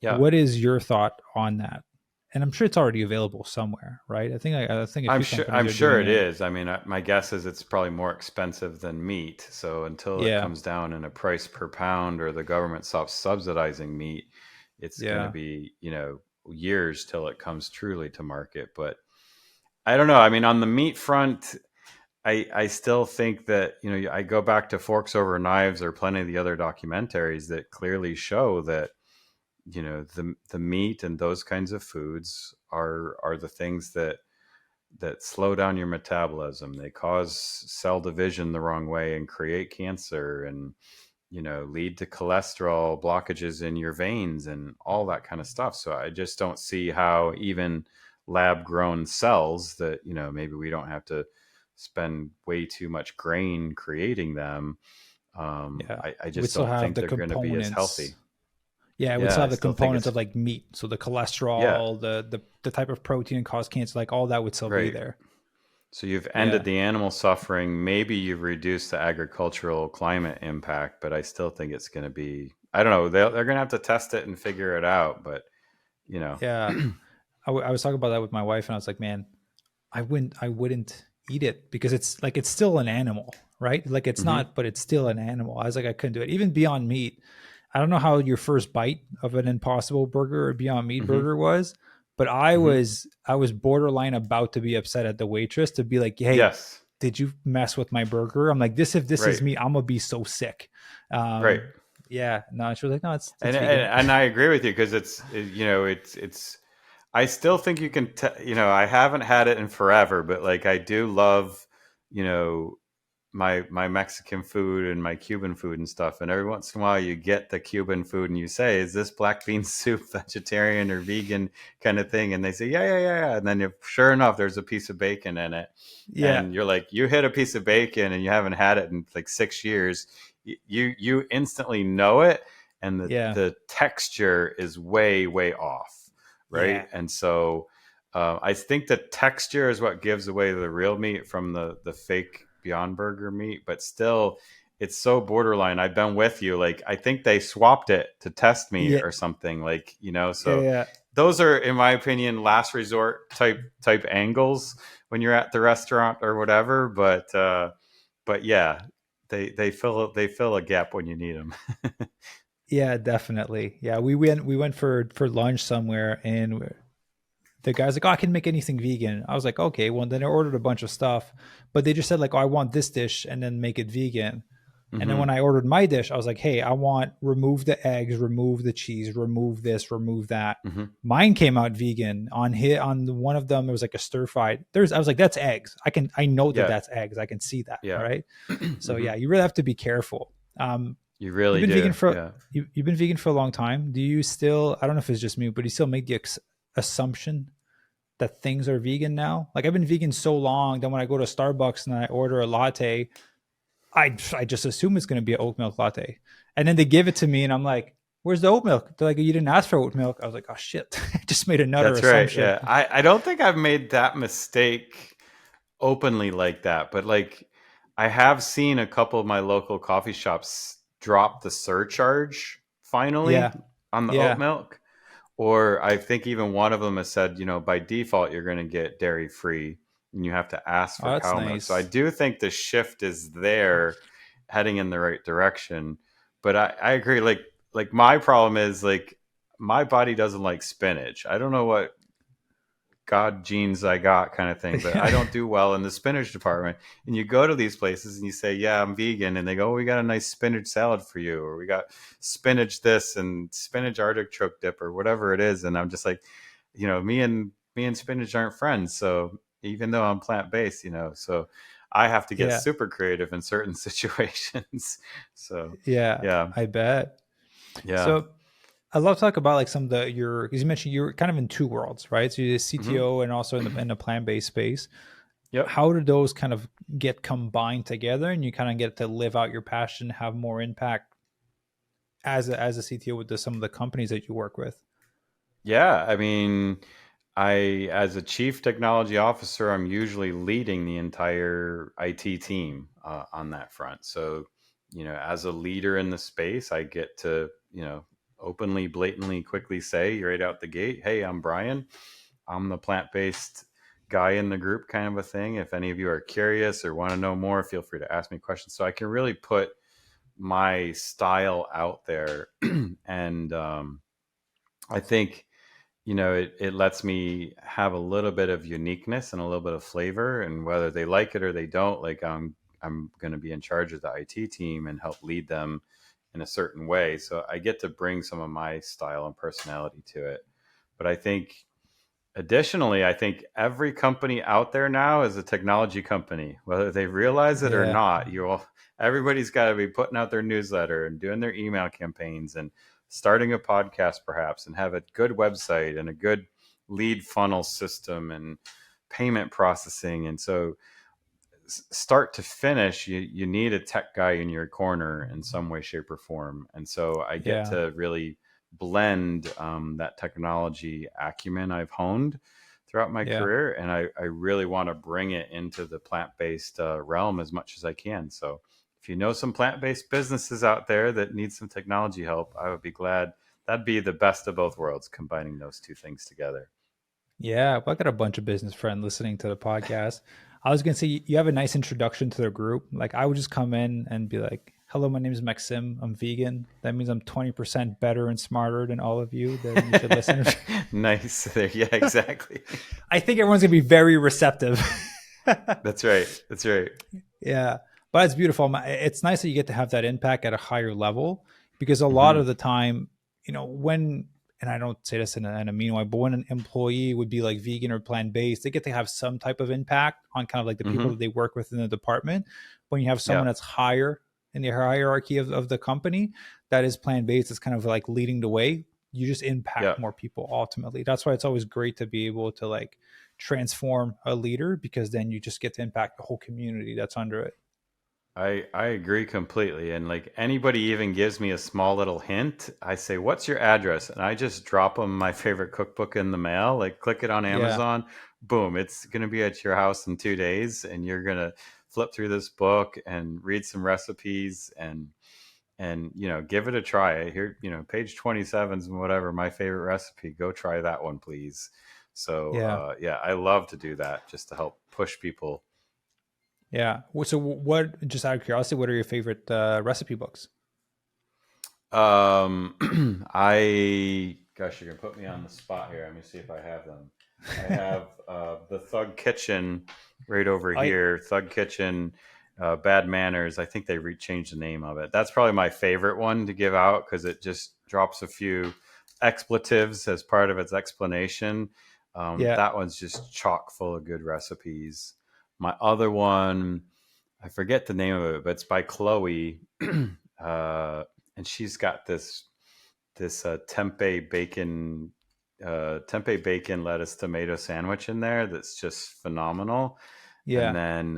[SPEAKER 1] Yeah.
[SPEAKER 2] What is your thought on that? And I'm sure it's already available somewhere, right? I think a
[SPEAKER 1] I'm
[SPEAKER 2] few
[SPEAKER 1] sure.
[SPEAKER 2] companies
[SPEAKER 1] I'm
[SPEAKER 2] are
[SPEAKER 1] sure
[SPEAKER 2] doing
[SPEAKER 1] it
[SPEAKER 2] it.
[SPEAKER 1] is. I mean, my guess is it's probably more expensive than meat. So until it
[SPEAKER 2] Yeah,
[SPEAKER 1] comes down in a price per pound, or the government stops subsidizing meat, it's going to
[SPEAKER 2] Yeah.
[SPEAKER 1] be, years till it comes truly to market. But I don't know. I mean, on the meat front, I still think that, I go back to Forks Over Knives or plenty of the other documentaries that clearly show that, the meat and those kinds of foods are the things that slow down your metabolism. They cause cell division the wrong way and create cancer, and lead to cholesterol blockages in your veins and all that kind of stuff. So I just don't see how even lab grown cells that, maybe we don't have to spend way too much grain creating them.
[SPEAKER 2] Yeah.
[SPEAKER 1] I
[SPEAKER 2] We
[SPEAKER 1] just
[SPEAKER 2] still
[SPEAKER 1] don't
[SPEAKER 2] have
[SPEAKER 1] think
[SPEAKER 2] the
[SPEAKER 1] they're going to be as
[SPEAKER 2] components.
[SPEAKER 1] healthy.
[SPEAKER 2] Yeah, we
[SPEAKER 1] Yeah,
[SPEAKER 2] still
[SPEAKER 1] I
[SPEAKER 2] have the
[SPEAKER 1] still think
[SPEAKER 2] components
[SPEAKER 1] it's,
[SPEAKER 2] of like meat. So the
[SPEAKER 1] yeah,
[SPEAKER 2] cholesterol, the type of protein and cause cancer, like all that would still be
[SPEAKER 1] right.
[SPEAKER 2] there.
[SPEAKER 1] So you've ended
[SPEAKER 2] Yeah.
[SPEAKER 1] the animal suffering. Maybe you've reduced the agricultural climate impact, but I still think it's going to be, I don't know, they're going to have to test it and figure it out. But, you know,
[SPEAKER 2] Yeah. I was talking about that with my wife and I was like, man, I wouldn't eat it because it's like it's still an animal, right? Like it's
[SPEAKER 1] hmm
[SPEAKER 2] not, but it's still an animal. I was like, I couldn't do it. Even Beyond Meat. I don't know how your first bite of an Impossible Burger or Beyond Meat
[SPEAKER 1] hmm
[SPEAKER 2] burger was, but I
[SPEAKER 1] hmm
[SPEAKER 2] was I was borderline about to be upset at the waitress to be like, hey,
[SPEAKER 1] yes,
[SPEAKER 2] did you mess with my burger? I'm like, this if this is
[SPEAKER 1] right,
[SPEAKER 2] me, I'm gonna be so sick.
[SPEAKER 1] right.
[SPEAKER 2] Yeah, no, she was like, no, it's
[SPEAKER 1] And,
[SPEAKER 2] vegan.
[SPEAKER 1] and I agree with you because it's, I still think you can, I haven't had it in forever, but like I do love, you know, my Mexican food and my Cuban food and stuff. And every once in a while, you get the Cuban food and you say, "Is this black bean soup vegetarian or vegan kind of thing?" And they say, "Yeah, yeah, yeah, yeah." And then, sure enough, there's a piece of bacon in it,
[SPEAKER 2] Yeah,
[SPEAKER 1] and you're like, "You hit a piece of bacon and you haven't had it in like 6 years." You instantly know it, and the
[SPEAKER 2] yeah,
[SPEAKER 1] the texture is way way off, right?
[SPEAKER 2] yeah,
[SPEAKER 1] And so I think the texture is what gives away the real meat from the fake Beyond Burger meat, but still, it's so borderline. I've been with you. Like I think they swapped it to test me
[SPEAKER 2] yeah,
[SPEAKER 1] or something. Like
[SPEAKER 2] yeah,
[SPEAKER 1] so
[SPEAKER 2] yeah.
[SPEAKER 1] those are, in my opinion, last resort type angles when you're at the restaurant or whatever. But yeah, they fill a gap when you need them.
[SPEAKER 2] Yeah, definitely. Yeah, we went for lunch somewhere, and the guy's like, "Oh, I can make anything vegan." I was like, "Okay." Well, then I ordered a bunch of stuff, but they just said like, "Oh, I want this dish," and then make it vegan. And then
[SPEAKER 1] hmm
[SPEAKER 2] when I ordered my dish, I was like, "Hey, I want remove the eggs, remove the cheese, remove this, remove that."
[SPEAKER 1] hmm
[SPEAKER 2] Mine came out vegan. On one of them, there was like a stir fried. I was like, "That's eggs. I know that
[SPEAKER 1] Yeah,
[SPEAKER 2] that's eggs. I can see that." All
[SPEAKER 1] yeah.
[SPEAKER 2] right. So
[SPEAKER 1] hmm
[SPEAKER 2] yeah, you really have to be careful.
[SPEAKER 1] You
[SPEAKER 2] You've
[SPEAKER 1] really
[SPEAKER 2] been vegan
[SPEAKER 1] do.
[SPEAKER 2] for
[SPEAKER 1] Yeah.
[SPEAKER 2] you've been vegan for a long time. Do you still? I don't know if it's just me, but you still make the assumption that things are vegan now. Like I've been vegan so long that when I go to Starbucks and I order a latte, I just assume it's going to be an oat milk latte, and then they give it to me, and I'm like, "Where's the oat milk?" They're like, "You didn't ask for oat milk." I was like, "Oh shit!" I just made another
[SPEAKER 1] That's right.
[SPEAKER 2] assumption.
[SPEAKER 1] Yeah. I don't think I've made that mistake openly like that, but like I have seen a couple of my local coffee shops drop the surcharge finally
[SPEAKER 2] Yeah,
[SPEAKER 1] on the oat
[SPEAKER 2] yeah.
[SPEAKER 1] milk. Or I think even one of them has said, by default, you're going to get dairy free and you have to ask
[SPEAKER 2] Oh,
[SPEAKER 1] for
[SPEAKER 2] that's
[SPEAKER 1] cow milk. So I
[SPEAKER 2] nice.
[SPEAKER 1] do think the shift is there heading in the right direction. But I agree. Like my problem is like my body doesn't like spinach. I don't know what God genes I got kind of thing, but I don't do well in the spinach department. And you go to these places and you say, "Yeah, I'm vegan," and they go, "Oh, we got a nice spinach salad for you," or "We got spinach this and spinach artichoke dip," or whatever it is. And I'm just like, me and spinach aren't friends. So even though I'm plant based, so I have to get
[SPEAKER 2] Yeah,
[SPEAKER 1] super creative in certain situations. So
[SPEAKER 2] yeah.
[SPEAKER 1] yeah,
[SPEAKER 2] I bet.
[SPEAKER 1] yeah,
[SPEAKER 2] So I love to talk about like some of your because you mentioned you're kind of in two worlds, right? So you're the
[SPEAKER 1] hmm
[SPEAKER 2] CTO and also in the plant based space.
[SPEAKER 1] yep.
[SPEAKER 2] How do those kind of get combined together, and you kind of get to live out your passion, have more impact as a CTO with some of the companies that you work with?
[SPEAKER 1] Yeah, I mean, as a chief technology officer, I'm usually leading the entire IT team on that front. So, as a leader in the space, I get to, openly, blatantly, quickly say right out the gate, "Hey, I'm Brian. I'm the plant-based guy in the group," kind of a thing. If any of you are curious or want to know more, feel free to ask me questions. So I can really put my style out there and I think, it lets me have a little bit of uniqueness and a little bit of flavor, and whether they like it or they don't, like I'm going to be in charge of the IT team and help lead them in a certain way. So I get to bring some of my style and personality to it. But I think additionally, I think every company out there now is a technology company, whether they realize it or
[SPEAKER 2] Yeah.
[SPEAKER 1] not. Everybody's got to be putting out their newsletter and doing their email campaigns and starting a podcast, perhaps, and have a good website and a good lead funnel system and payment processing. And so, start to finish, you need a tech guy in your corner in some way, shape, or form. And so I get
[SPEAKER 2] Yeah.
[SPEAKER 1] to really blend that technology acumen I've honed throughout my
[SPEAKER 2] Yeah.
[SPEAKER 1] career, and I really want to bring it into the plant-based realm as much as I can. So if you know some plant-based businesses out there that need some technology help, I would be glad. That'd be the best of both worlds, combining those two things together.
[SPEAKER 2] Yeah, well, I got a bunch of business friends listening to the podcast. I was gonna say you have a nice introduction to the group. Like I would just come in and be like, "Hello, my name is Maxim. I'm vegan. That means I'm 20% better and smarter than all of you. Then you should listen."
[SPEAKER 1] Nice. Yeah, exactly.
[SPEAKER 2] I think everyone's gonna be very receptive.
[SPEAKER 1] That's right. That's right.
[SPEAKER 2] Yeah, but it's beautiful. It's nice that you get to have that impact at a higher level because a lot
[SPEAKER 1] Hmm.
[SPEAKER 2] of the time, when, and I don't say this in a mean way, but when an employee would be like vegan or plant based, they get to have some type of impact on kind of like the people
[SPEAKER 1] Hmm.
[SPEAKER 2] that they work with in the department. When you have someone
[SPEAKER 1] Yeah.
[SPEAKER 2] that's higher in the hierarchy of the company that is plant based, it's kind of like leading the way. You just impact
[SPEAKER 1] Yeah.
[SPEAKER 2] more people ultimately. That's why it's always great to be able to like transform a leader because then you just get to impact the whole community that's under it.
[SPEAKER 1] I agree completely. And like anybody even gives me a small little hint, I say, "What's your address?" And I just drop them my favorite cookbook in the mail. Like, click it on
[SPEAKER 2] Yeah.
[SPEAKER 1] Amazon. Boom, it's going to be at your house in 2 days. And you're going to flip through this book and read some recipes and give it a try. Here, page 27 is whatever my favorite recipe. Go try that one, please. So,
[SPEAKER 2] Yeah.
[SPEAKER 1] yeah, I love to do that just to help push people.
[SPEAKER 2] Yeah. So what, just out of curiosity, what are your favorite recipe books?
[SPEAKER 1] Gosh, you're gonna put me on the spot here. Let me see if I have them. I have the Thug Kitchen right over
[SPEAKER 2] I
[SPEAKER 1] here. Thug Kitchen, Bad Manners. I think they changed the name of it. That's probably my favorite one to give out because it just drops a few expletives as part of its explanation.
[SPEAKER 2] Yeah.
[SPEAKER 1] That one's just chock full of good recipes. My other one, I forget the name of it, but it's by Chloe. uh, and she's got this tempeh bacon lettuce tomato sandwich in there that's just phenomenal. And
[SPEAKER 2] Yeah.
[SPEAKER 1] then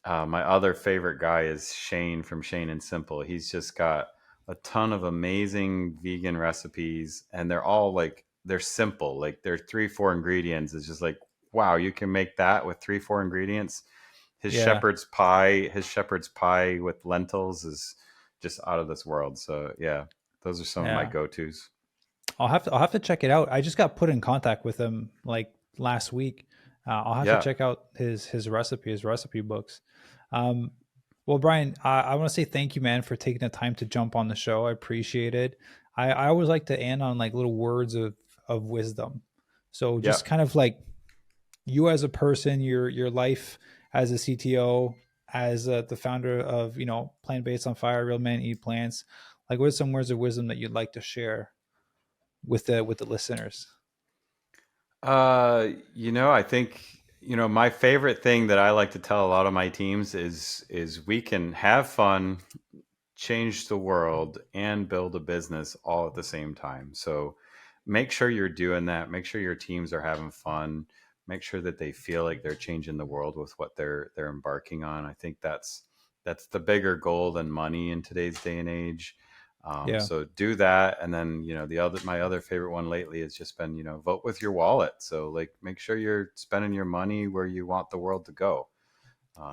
[SPEAKER 1] my other favorite guy is Shane from Shane and Simple. He's just got a ton of amazing vegan recipes, and they're simple. Like they're 3-4 ingredients. It's just like, wow, you can make that with 3-4 ingredients.
[SPEAKER 2] Yeah.
[SPEAKER 1] His shepherd's pie with lentils is just out of this world. So yeah, those are some of my
[SPEAKER 2] Yeah.
[SPEAKER 1] go-tos.
[SPEAKER 2] I'll have to check it out. I just got put in contact with him like last week. I'll have to
[SPEAKER 1] Yeah,
[SPEAKER 2] check out his recipe books. Um, well, Brian, I want to say thank you, man, for taking the time to jump on the show. I appreciate it. I always like to end on like little words of wisdom. So
[SPEAKER 1] yeah.
[SPEAKER 2] just kind of like you as a person, your life as a CTO, as the founder of Plant Based on Fire, Real Men Eat Plants. Like, what are some words of wisdom that you'd like to share with the listeners?
[SPEAKER 1] I think my favorite thing that I like to tell a lot of my teams is we can have fun, change the world, and build a business all at the same time. So make sure you're doing that. Make sure your teams are having fun. Make sure that they feel like they're changing the world with what they're embarking on. I think that's the bigger goal than money in today's day and age.
[SPEAKER 2] Yeah,
[SPEAKER 1] So do that, and then my other favorite one lately has just been vote with your wallet. So like make sure you're spending your money where you want the world to go,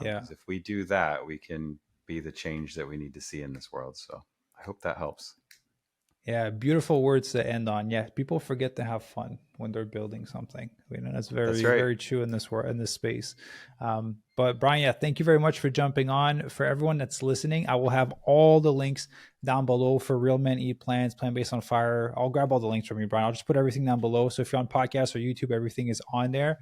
[SPEAKER 2] yeah,
[SPEAKER 1] because if we do that, we can be the change that we need to see in this world. So I hope that helps.
[SPEAKER 2] Yeah, beautiful words to end on. Yeah, people forget to have fun when they're building something. I mean, that's
[SPEAKER 1] That's
[SPEAKER 2] very,
[SPEAKER 1] right.
[SPEAKER 2] very true in this world, in this space. But Bryan, yeah, thank you very much for jumping on. For everyone that's listening, I will have all the links down below for Real Men Eat Plants, Plant Based on Fire. I'll grab all the links from you, Bryan. I'll just put everything down below. So if you're on podcast or YouTube, everything is on there.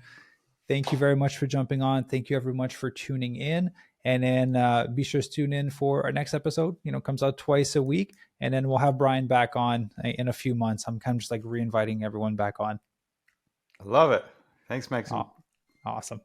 [SPEAKER 2] Thank you very much for jumping on. Thank you very much for tuning in. And then be sure to tune in for our next episode. Comes out twice a week. And then we'll have Bryan back on in a few months. I'm kind of just like re-inviting everyone back on.
[SPEAKER 1] I love it. Thanks,
[SPEAKER 2] Oh,
[SPEAKER 1] Maxim.
[SPEAKER 2] awesome.